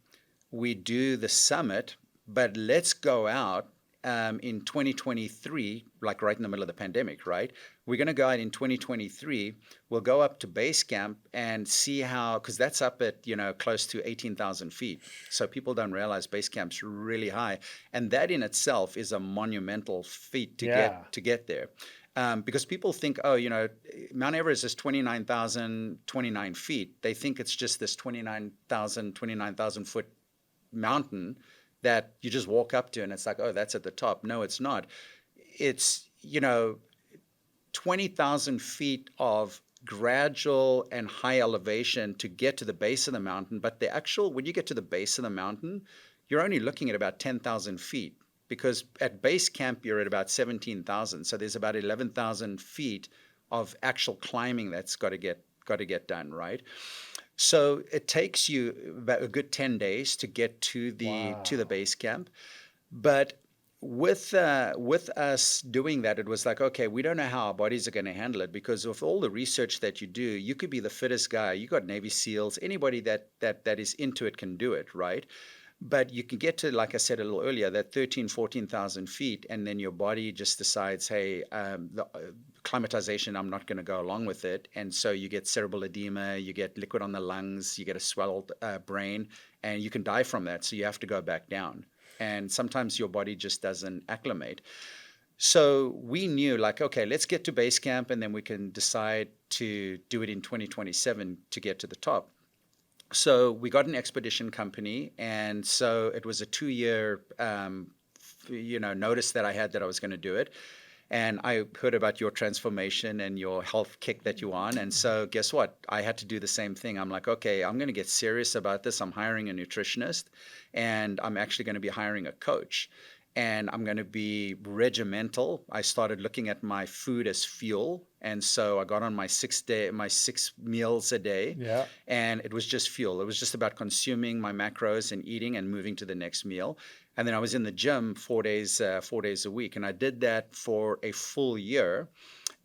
we do the summit, but let's go out in 2023, like right in the middle of the pandemic, right? We're going to go out in 2023. We'll go up to base camp and see how, because that's up at, close to 18,000 feet. So people don't realize base camp's really high. And that in itself is a monumental feat to Yeah. get there. Because people think, oh, Mount Everest is 29,029 feet. They think it's just this 29,000 foot mountain that you just walk up to and it's like, oh, that's at the top. No, it's not. It's, 20,000 feet of gradual and high elevation to get to the base of the mountain. But when you get to the base of the mountain, you're only looking at about 10,000 feet, because at base camp, you're at about 17,000. So there's about 11,000 feet of actual climbing that's got to get done, right? So it takes you about a good 10 days to get to the Wow. base camp. But with us doing that, it was like, okay, we don't know how our bodies are going to handle it, because of all the research that you do, you could be the fittest guy. You got Navy SEALs. Anybody that is into it can do it, right? But you can get to, like I said a little earlier, that 14,000 feet, and then your body just decides, hey, the climatization, I'm not going to go along with it. And so you get cerebral edema, you get liquid on the lungs, you get a swelled brain, and you can die from that. So you have to go back down. And sometimes your body just doesn't acclimate. So we knew, like, okay, let's get to base camp, and then we can decide to do it in 2027 to get to the top. So we got an expedition company, and so it was a 2-year, notice that I had that I was going to do it. And I heard about your transformation and your health kick that you're on. And so guess what? I had to do the same thing. I'm like, okay, I'm going to get serious about this. I'm hiring a nutritionist, and I'm actually going to be hiring a coach. and I'm going to be regimental. I started looking at my food as fuel. And so I got on my 6 meals a day, Yeah. and it was just fuel. It was just about consuming my macros and eating and moving to the next meal. And then I was in the gym 4 days a week. And I did that for a full year.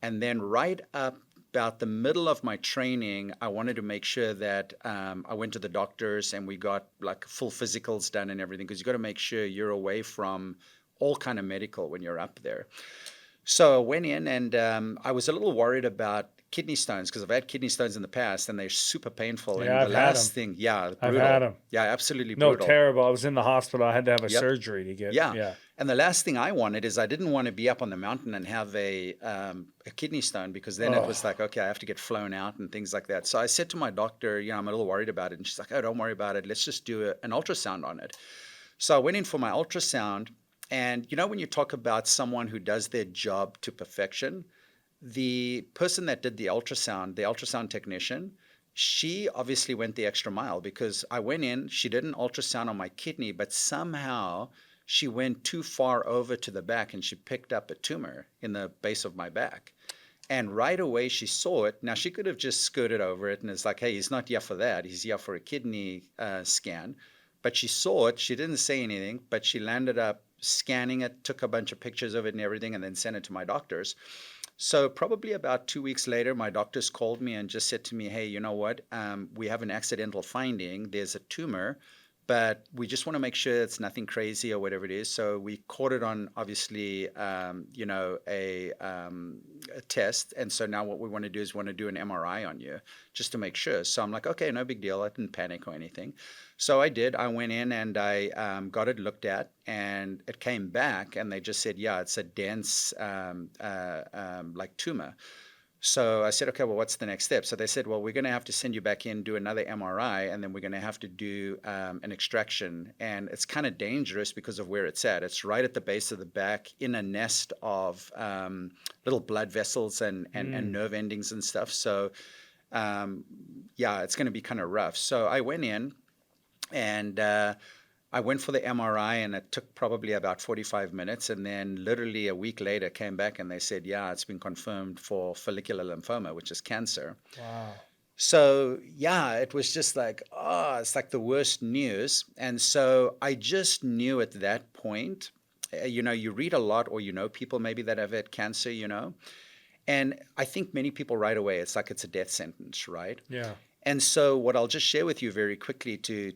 And then right up about the middle of my training, I wanted to make sure that I went to the doctors and we got like full physicals done and everything, because you got to make sure you're away from all kind of medical when you're up there. So I went in and I was a little worried about kidney stones because I've had kidney stones in the past and they're super painful. Yeah, And the I've had last them. thing, yeah, I've had brutal. them. Yeah, absolutely No, brutal. terrible. I was in the hospital. I had to have a Yep. surgery to get. Yeah. Yeah. And the last thing I wanted is I didn't want to be up on the mountain and have a kidney stone, because then it Oh. was like, okay, I have to get flown out and things like that. So I said to my doctor, I'm a little worried about it. And she's like, oh, don't worry about it. Let's just do an ultrasound on it. So I went in for my ultrasound. And when you talk about someone who does their job to perfection, the person that did the ultrasound technician, she obviously went the extra mile, because I went in, she did an ultrasound on my kidney, but somehow she went too far over to the back and she picked up a tumor in the base of my back. And right away she saw it. Now she could have just skirted over it and it's like, hey, he's not here for that. He's here for a kidney scan. But she saw it. She didn't say anything, but she landed up scanning it, took a bunch of pictures of it and everything, and then sent it to my doctors. So probably about 2 weeks later, my doctors called me and just said to me, hey, you know what? We have an accidental finding. There's a tumor, but we just want to make sure it's nothing crazy or whatever it is. So we caught it on, obviously, a test. And so now what we want to do is want to do an MRI on you just to make sure. So I'm like, okay, no big deal. I didn't panic or anything. So I did. I went in and I got it looked at, and it came back, and they just said, yeah, it's a dense like tumor. So I said, okay, well, what's the next step? So they said, well, we're going to have to send you back in, do another MRI, and then we're going to have to do an extraction. And it's kind of dangerous because of where it's at. It's right at the base of the back in a nest of little blood vessels and nerve endings and stuff. So, yeah, it's going to be kind of rough. So I went in and I went for the MRI, and it took probably about 45 minutes. And then literally a week later came back and they said, yeah, it's been confirmed for follicular lymphoma, which is cancer. Wow. So, yeah, it was just like, oh, it's like the worst news. And so I just knew at that point, you read a lot, or people maybe that have had cancer, and I think many people right away, it's like it's a death sentence, right? Yeah. And so what I'll just share with you very quickly to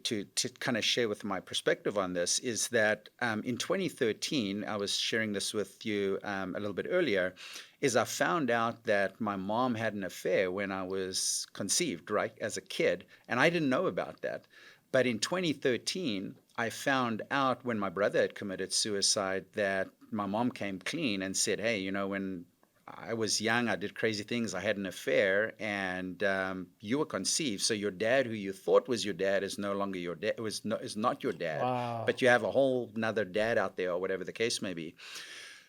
kind of share with my perspective on this is that in 2013, I was sharing this with you a little bit earlier, is I found out that my mom had an affair when I was conceived, right, as a kid. And I didn't know about that. But in 2013, I found out when my brother had committed suicide that my mom came clean and said, hey, when I was young, I did crazy things, I had an affair, and you were conceived. So your dad, who you thought was your dad, is no longer your dad. Is not your dad. Wow. But you have a whole another dad out there, or whatever the case may be.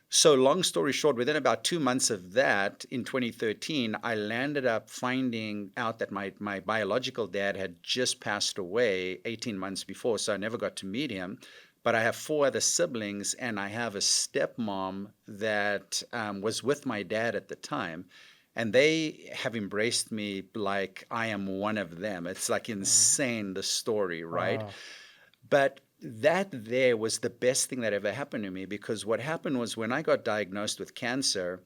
So long story short, within about 2 months of that, in 2013, I landed up finding out that my biological dad had just passed away 18 months before. So I never got to meet him. But I have 4 other siblings, and I have a stepmom that was with my dad at the time. And they have embraced me like I am one of them. It's like insane, the story, right? Wow. But that there was the best thing that ever happened to me, because what happened was when I got diagnosed with cancer,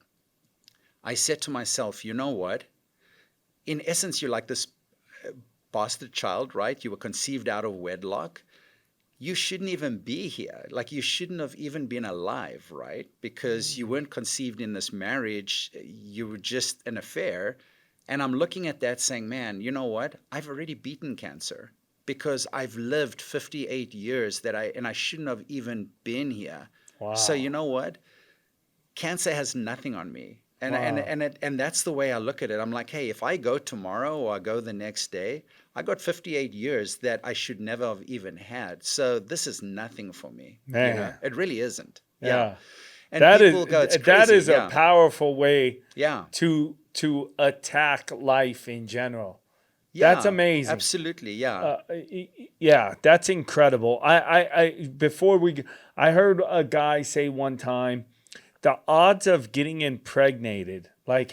I said to myself, you know what? In essence, you're like this bastard child, right? You were conceived out of wedlock. You shouldn't even be here. Like, you shouldn't have even been alive, right? Because you weren't conceived in this marriage. You were just an affair. And I'm looking at that saying, man, you know what? I've already beaten cancer, because I've lived 58 years and I shouldn't have even been here. Wow. So you know what? Cancer has nothing on me. And Wow. and that's the way I look at it. I'm like, hey, if I go tomorrow or I go the next day, I got 58 years that I should never have even had. So this is nothing for me. Man. It really isn't. Yeah. Yeah. And That people go, it's is that crazy. is a Yeah. powerful way Yeah. to attack life in general. That's Yeah, amazing. absolutely. Yeah. Uh, yeah, that's incredible. Before I heard a guy say one time, the odds of getting impregnated, like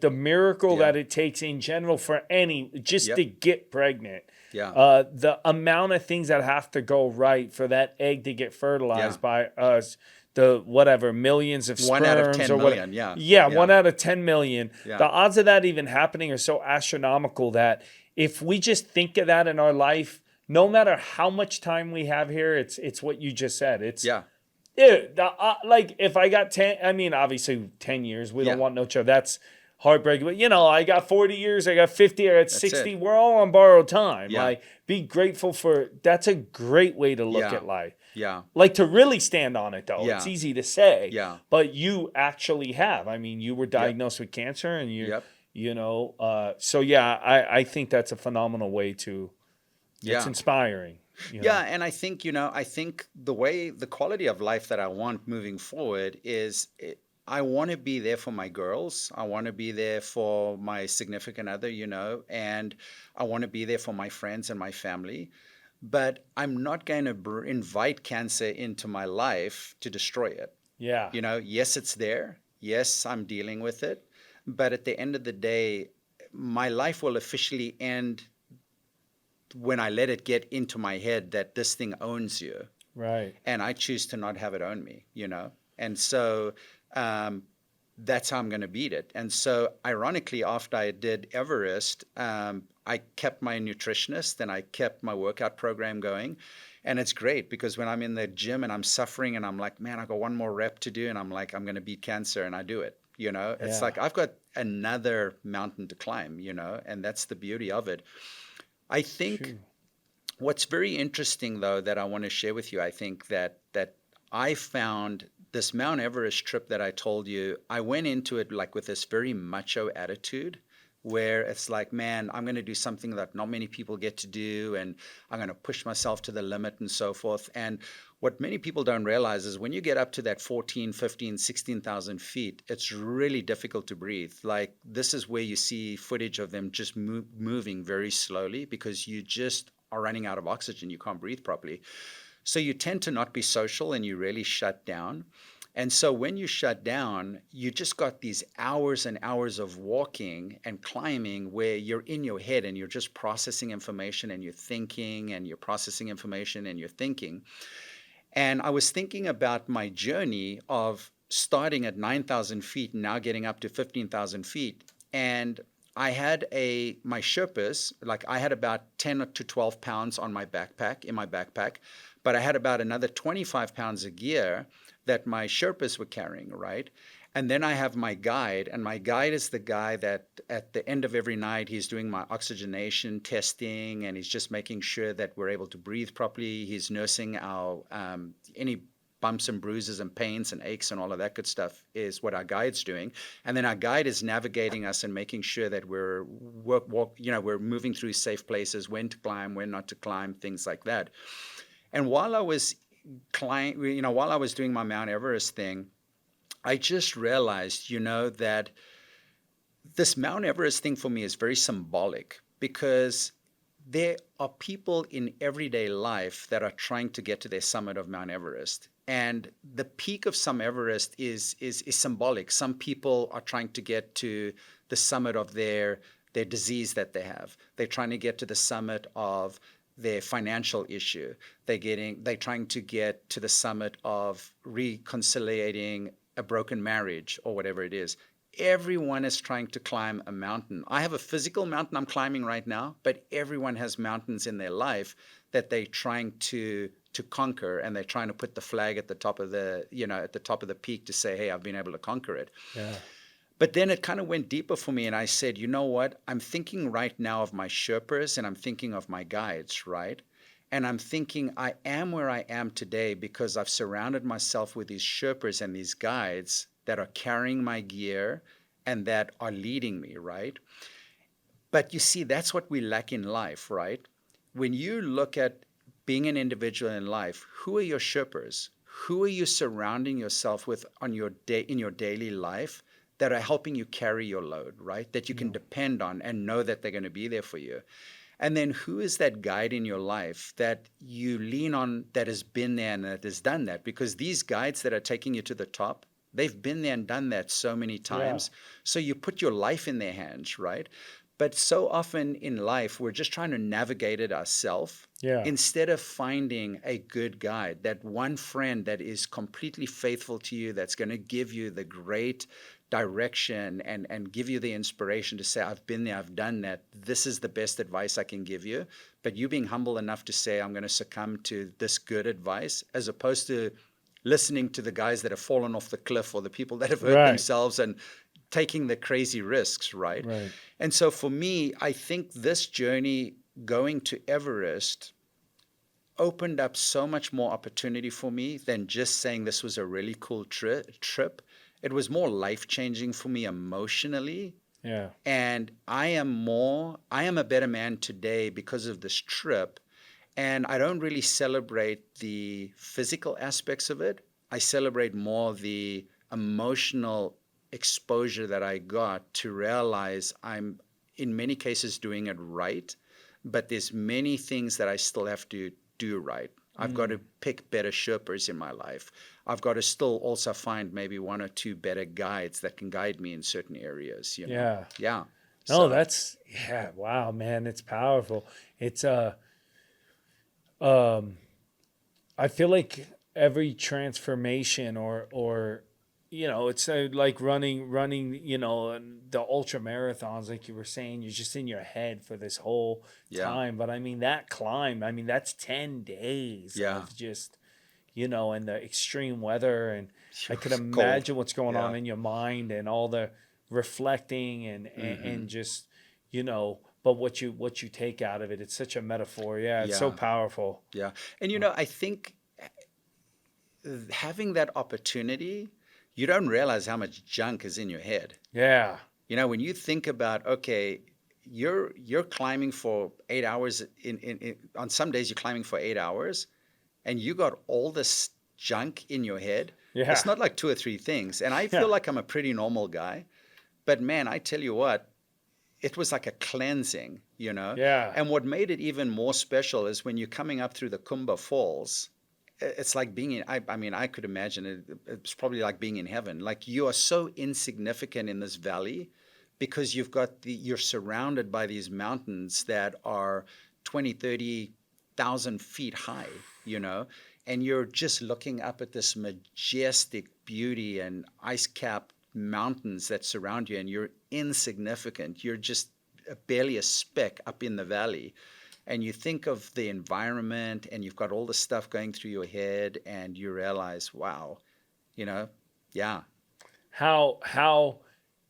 the miracle Yeah. that it takes in general for any, just to Yep. get pregnant, Yeah. the amount of things that have to go right for that egg to get Yeah. fertilized by us, the whatever millions of One out of sperms 10 or what, million. Yeah. yeah, Yeah. 1 out of 10 million. The Yeah. odds of that even happening are so astronomical that if we just think of that in our life, no matter how much time we have here, it's what you just said. It's Yeah. like if I got 10, I mean, obviously 10 years, we don't Yeah. want no child. That's heartbreaking. But, I got 40 years, I got 50, I got That's 60. it. We're all on borrowed time. Yeah. Like, be grateful for that's a great way to look Yeah. at life. Yeah. Like, to really stand on it, though, it's Yeah. easy to say, Yeah. but you actually have. I mean, you were Yep. diagnosed with cancer and Yep. so yeah, I think that's a phenomenal way it's Yeah. inspiring, Yeah, and I think the quality of life that I want moving forward is I want to be there for my girls. I want to be there for my significant other, and I want to be there for my friends and my family. But I'm not going to invite cancer into my life to destroy it. Yeah. Yes, it's there. Yes, I'm dealing with it. But at the end of the day, my life will officially end when I let it get into my head that this thing owns you, Right. and I choose to not have it own me. And so um, that's how I'm going to beat it. And so, ironically, after I did Everest, I kept my nutritionist and I kept my workout program going. And it's great because when I'm in the gym and I'm suffering and I'm like, man, I got one more rep to do, and I'm like, I'm going to beat cancer, and I do it. It's Yeah. like I've got another mountain to climb, and that's the beauty of it. I think True. what's very interesting, though, that I want to share with you, I think that I found this Mount Everest trip that I told you, I went into it like with this very macho attitude where it's like, man, I'm going to do something that not many people get to do, and I'm going to push myself to the limit and so forth. And what many people don't realize is when you get up to that 14, 15, 16,000 feet, it's really difficult to breathe. Like, this is where you see footage of them just moving very slowly because you just are running out of oxygen. You can't breathe properly. So you tend to not be social and you really shut down. And so when you shut down, you just got these hours and hours of walking and climbing where you're in your head and you're just processing information and you're thinking and you're processing information and you're thinking. And I was thinking about my journey of starting at 9,000 feet and now getting up to 15,000 feet. And I had my Sherpas, like I had about 10 to 12 pounds in my backpack, but I had about another 25 pounds of gear that my Sherpas were carrying, right? And then I have my guide, and my guide is the guy that at the end of every night, he's doing my oxygenation testing, and he's just making sure that we're able to breathe properly. He's nursing our any bumps and bruises and pains and aches and all of that good stuff is what our guide's doing. And then our guide is navigating us and making sure that we're moving through safe places, when to climb, when not to climb, things like that. And while I was while I was doing my Mount Everest thing, I just realized, that this Mount Everest thing for me is very symbolic because there are people in everyday life that are trying to get to their summit of Mount Everest. And the peak of some Everest is symbolic. Some people are trying to get to the summit of their disease that they have. They're trying to get to the summit of their financial issue. They're trying to get to the summit of reconciliating a broken marriage or whatever it is. Everyone is trying to climb a mountain. I have a physical mountain I'm climbing right now, but everyone has mountains in their life that they're trying to conquer, and they're trying to put the flag at the top of the peak to say, hey, I've been able to conquer it. Yeah. But then it kind of went deeper for me, and I said, you know what? I'm thinking right now of my Sherpas, and I'm thinking of my guides, right? And I'm thinking I am where I am today because I've surrounded myself with these Sherpas and these guides that are carrying my gear and that are leading me, right? But you see, that's what we lack in life, right? When you look at being an individual in life, who are your Sherpas? Who are you surrounding yourself with in your daily life that are helping you carry your load, right? That you can depend on and know that they're going to be there for you. And then who is that guide in your life that you lean on that has been there and that has done that? Because these guides that are taking you to the top, they've been there and done that so many Yeah. times. So you put your life in their hands, right? But so often in life, we're just trying to navigate it ourselves Yeah. instead of finding a good guide, that one friend that is completely faithful to you, that's going to give you the great direction and give you the inspiration to say, I've been there, I've done that. This is the best advice I can give you. But you being humble enough to say, I'm going to succumb to this good advice, as opposed to listening to the guys that have fallen off the cliff or the people that have hurt Right. themselves and taking the crazy risks, right? Right. And so for me, I think this journey going to Everest opened up so much more opportunity for me than just saying this was a really cool trip. It was more life-changing for me emotionally. Yeah. And I am a better man today because of this trip. And I don't really celebrate the physical aspects of it. I celebrate more the emotional exposure that I got to realize I'm, in many cases, doing it right. But there's many things that I still have to do right. I've got to pick better Sherpas in my life. I've got to still also find maybe one or two better guides that can guide me in certain areas, you know? Yeah. Yeah. No, So, that's wow, man, it's powerful. It's I feel like every transformation or it's like running, and the ultra marathons, like you were saying, you're just in your head for this whole yeah. time. But I mean, that climb, I mean, that's 10 days Yeah. of just, and the extreme weather. And I could It's cold. imagine what's going on Yeah. in your mind and all the reflecting and Mm-hmm. just, but what you take out of it. It's such a metaphor. Yeah, it's so Yeah. powerful. Yeah. And, I think having that opportunity, you don't realize how much junk is in your head. Yeah. When you think about, okay, you're climbing for 8 hours on some days you're climbing for 8 hours and you got all this junk in your head. Yeah. It's not like two or three things. And I feel Yeah. like I'm a pretty normal guy, but man, I tell you what, it was like a cleansing. Yeah. And what made it even more special is when you're coming up through the Kumba Falls, it's like being in, I mean, I could imagine it's probably like being in heaven. Like you are so insignificant in this valley because you're surrounded by these mountains that are 20, 30,000 feet high, and you're just looking up at this majestic beauty and ice-capped mountains that surround you, and you're insignificant. You're just barely a speck up in the valley. And you think of the environment and you've got all the stuff going through your head and you realize, wow, yeah, How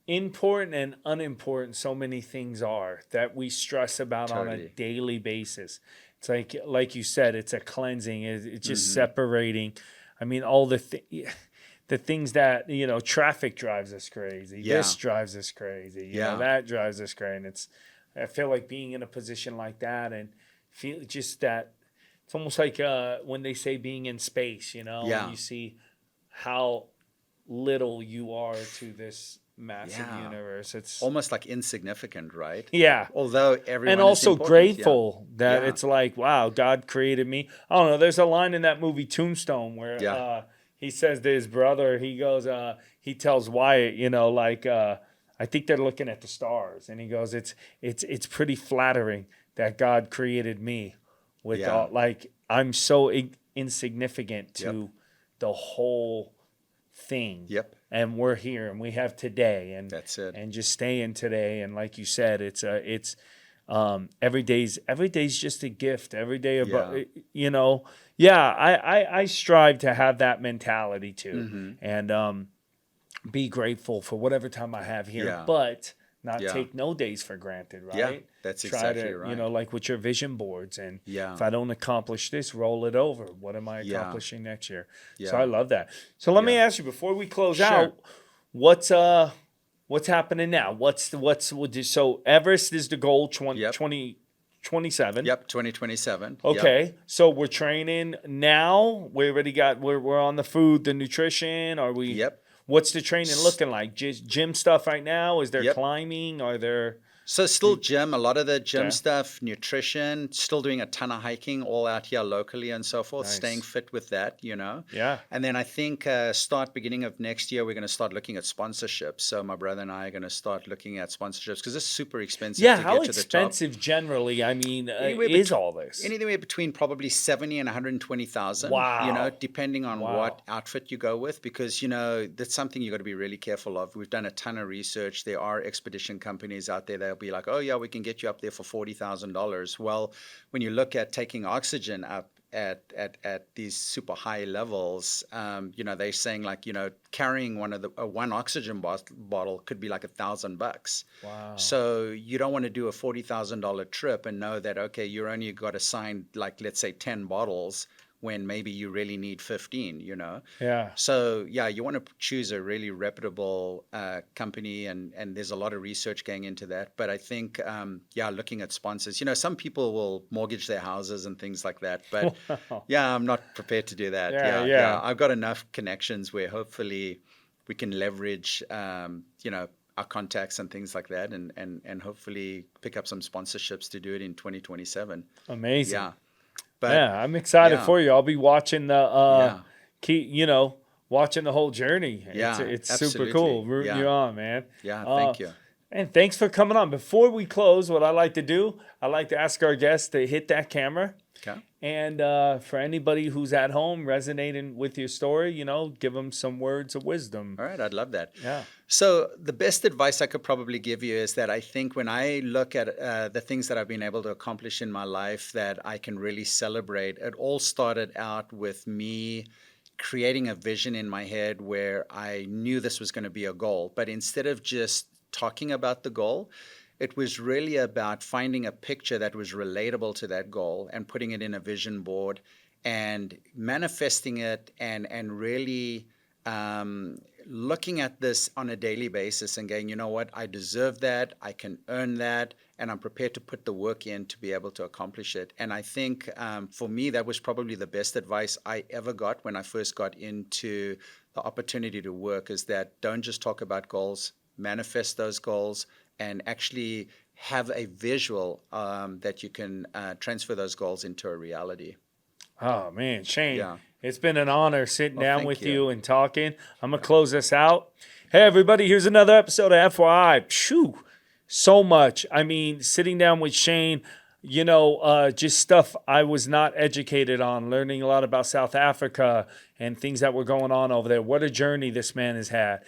important and unimportant so many things are that we stress about on a totally. daily basis. It's like you said, it's a cleansing. It's just Hmm. separating. I mean, all the things that traffic drives us crazy. This Yeah, drives us crazy. yeah, That drives us crazy. And I feel like being in a position like that and feel just that it's almost like when they say being in space, and yeah, you see how little you are to this massive yeah. universe. It's Almost like insignificant, right? yeah. Although And everyone is also important. Yeah, grateful that yeah, it's like, wow, God created me. I don't know. There's a line in that movie Tombstone where yeah, he says to his brother, he goes, he tells Wyatt, I think they're looking at the stars, and he goes, it's pretty flattering that God created me with yeah, all like I'm so insignificant yep, to the whole thing, yep. and we're here and we have today That's it. and just staying today. And like you said, it's every day's just a gift. Every day about Yeah. yeah. I strive to have that mentality too, Hmm. and be grateful for whatever time I have here, Yeah, but not yeah, take no days for granted, yeah. right? That's Try exactly to, right. like with your vision boards, and Yeah, if I don't accomplish this, roll it over. What am I yeah, accomplishing next year? So I yeah, love that. So let me yeah. ask you before we close Sure. out, what's happening now? So Everest is the goal, Yep. 2027. Yep. 2027. Yep. Okay, so we're training now. We already got we're on the food, the nutrition. Are we? Yep. What's the training looking like? Just gym stuff right now? Is there Yep. climbing? Are there? So still gym, a lot of the gym Okay. stuff, nutrition, still doing a ton of hiking all out here locally and so forth, staying Nice. fit with that, you know. Yeah. And then I think start beginning of next year, we're going to start looking at sponsorships. So my brother and I are going to start looking at sponsorships because it's super expensive Yeah. to How get to the top. expensive generally? I mean, Anywhere is between all this? anywhere between probably 70 and 120,000, you know, Wow. depending on Wow. what outfit you go with, because, you know, that's something you got to be really careful of. We've done a ton of research. There are expedition companies out there that'll be like, oh, yeah, we can get you up there for $40,000. Well, when you look at taking oxygen up at these super high levels, you know, they're saying like, you know, carrying one oxygen bottle could be like $1,000. Wow. So you don't want to do a $40,000 trip and know that, okay, you're only got to sign like, let's say 10 bottles when maybe you really need 15, you know? Yeah. So yeah, you want to choose a really reputable company, and there's a lot of research going into that. But I think, yeah, looking at sponsors, you know, some people will mortgage their houses and things like that. But Wow. yeah, I'm not prepared to do that. Yeah. Yeah, Yeah. I've got enough connections where hopefully we can leverage, you know, our contacts and things like that, and hopefully pick up some sponsorships to do it in 2027. Amazing. Yeah, but Yeah, I'm excited yeah, for you. I'll be watching the yeah, watching the whole journey. yeah, It's super cool. absolutely. Rooting you Yeah, on, man. yeah. Uh Thank you. and thanks for coming on. Before we close, what I like to do, I like to ask our guests to hit that camera. Okay. And for anybody who's at home resonating with your story, give them some words of wisdom. All right, I'd love that. Yeah. So the best advice I could probably give you is that I think when I look at the things that I've been able to accomplish in my life that I can really celebrate, it all started out with me creating a vision in my head where I knew this was going to be a goal. But instead of just talking about the goal, it was really about finding a picture that was relatable to that goal and putting it in a vision board and manifesting it, and really looking at this on a daily basis and going, you know what, I deserve that, I can earn that, and I'm prepared to put the work in to be able to accomplish it. And I think for me, that was probably the best advice I ever got when I first got into the opportunity to work, is that don't just talk about goals, manifest those goals, and actually have a visual that you can transfer those goals into a reality. Oh, man, Shane, Yeah. it's been an honor sitting Well, down thank with you. you and talking. I'm going to close this out. Hey, everybody, here's another episode of FYI. Phew, so much. I mean, sitting down with Shane, just stuff I was not educated on, learning a lot about South Africa and things that were going on over there. What a journey this man has had,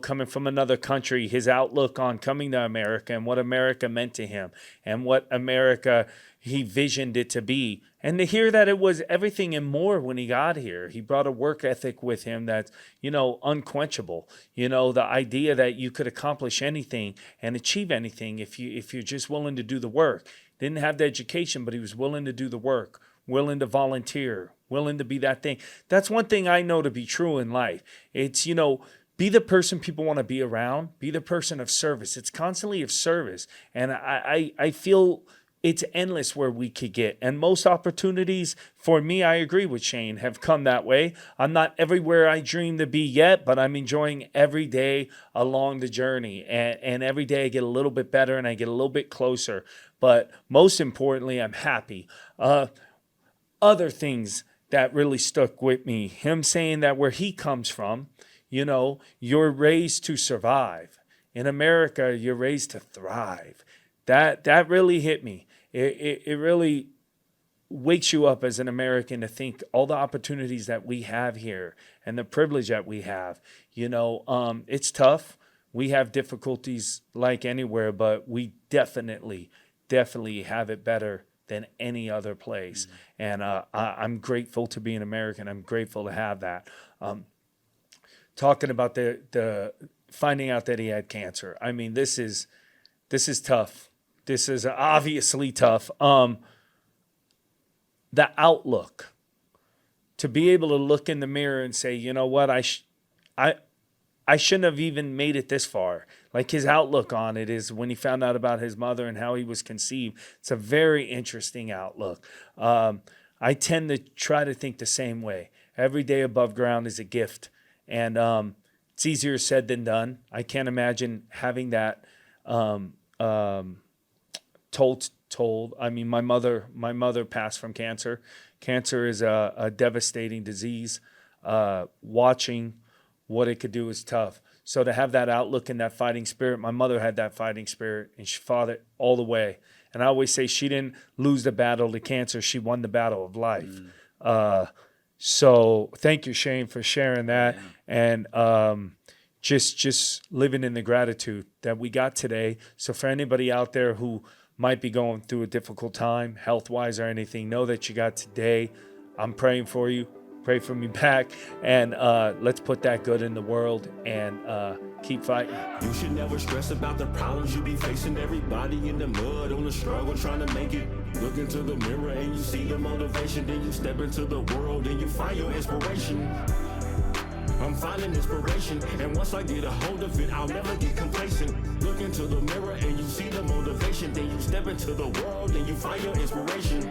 coming from another country, his outlook on coming to America and what America meant to him and what America he visioned it to be. And to hear that it was everything and more when he got here. He brought a work ethic with him that's, unquenchable. The idea that you could accomplish anything and achieve anything if you're just willing to do the work. Didn't have the education, but he was willing to do the work, willing to volunteer, willing to be that thing. That's one thing I know to be true in life. It's, be the person people want to be around, be the person of service. It's constantly of service. And I feel it's endless where we could get. And most opportunities, for me, I agree with Shane, have come that way. I'm not everywhere I dream to be yet, but I'm enjoying every day along the journey. And every day I get a little bit better and I get a little bit closer. But most importantly, I'm happy. Other things that really stuck with me, him saying that where he comes from, you're raised to survive. In America, you're raised to thrive. That really hit me. It really wakes you up as an American to think all the opportunities that we have here and the privilege that we have. It's tough. We have difficulties like anywhere, but we definitely have it better than any other place. And I'm grateful to be an American. I'm grateful to have that. Talking about the finding out that he had cancer. I mean, this is tough. This is obviously tough. The outlook, to be able to look in the mirror and say, you know what, I shouldn't have even made it this far. Like his outlook on it is when he found out about his mother and how he was conceived. It's a very interesting outlook. I tend to try to think the same way. Every day above ground is a gift. And it's easier said than done. I can't imagine having that told. I mean, my mother passed from cancer. Cancer is a devastating disease. Watching what it could do is tough. So to have that outlook and that fighting spirit, my mother had that fighting spirit, and she fought it all the way. And I always say she didn't lose the battle to cancer; she won the battle of life. So thank you, Shane, for sharing that, and just living in the gratitude that we got today. So for anybody out there who might be going through a difficult time, health-wise or anything, know that you got today. I'm praying for you. Pray for me back, and let's put that good in the world and keep fighting. You should never stress about the problems you be facing. Everybody in the mud on the struggle trying to make it. Look into the mirror and you see the motivation. Then you step into the world and you find your inspiration. I'm finding inspiration, and once I get a hold of it, I'll never get complacent. Look into the mirror and you see the motivation. Then you step into the world and you find your inspiration.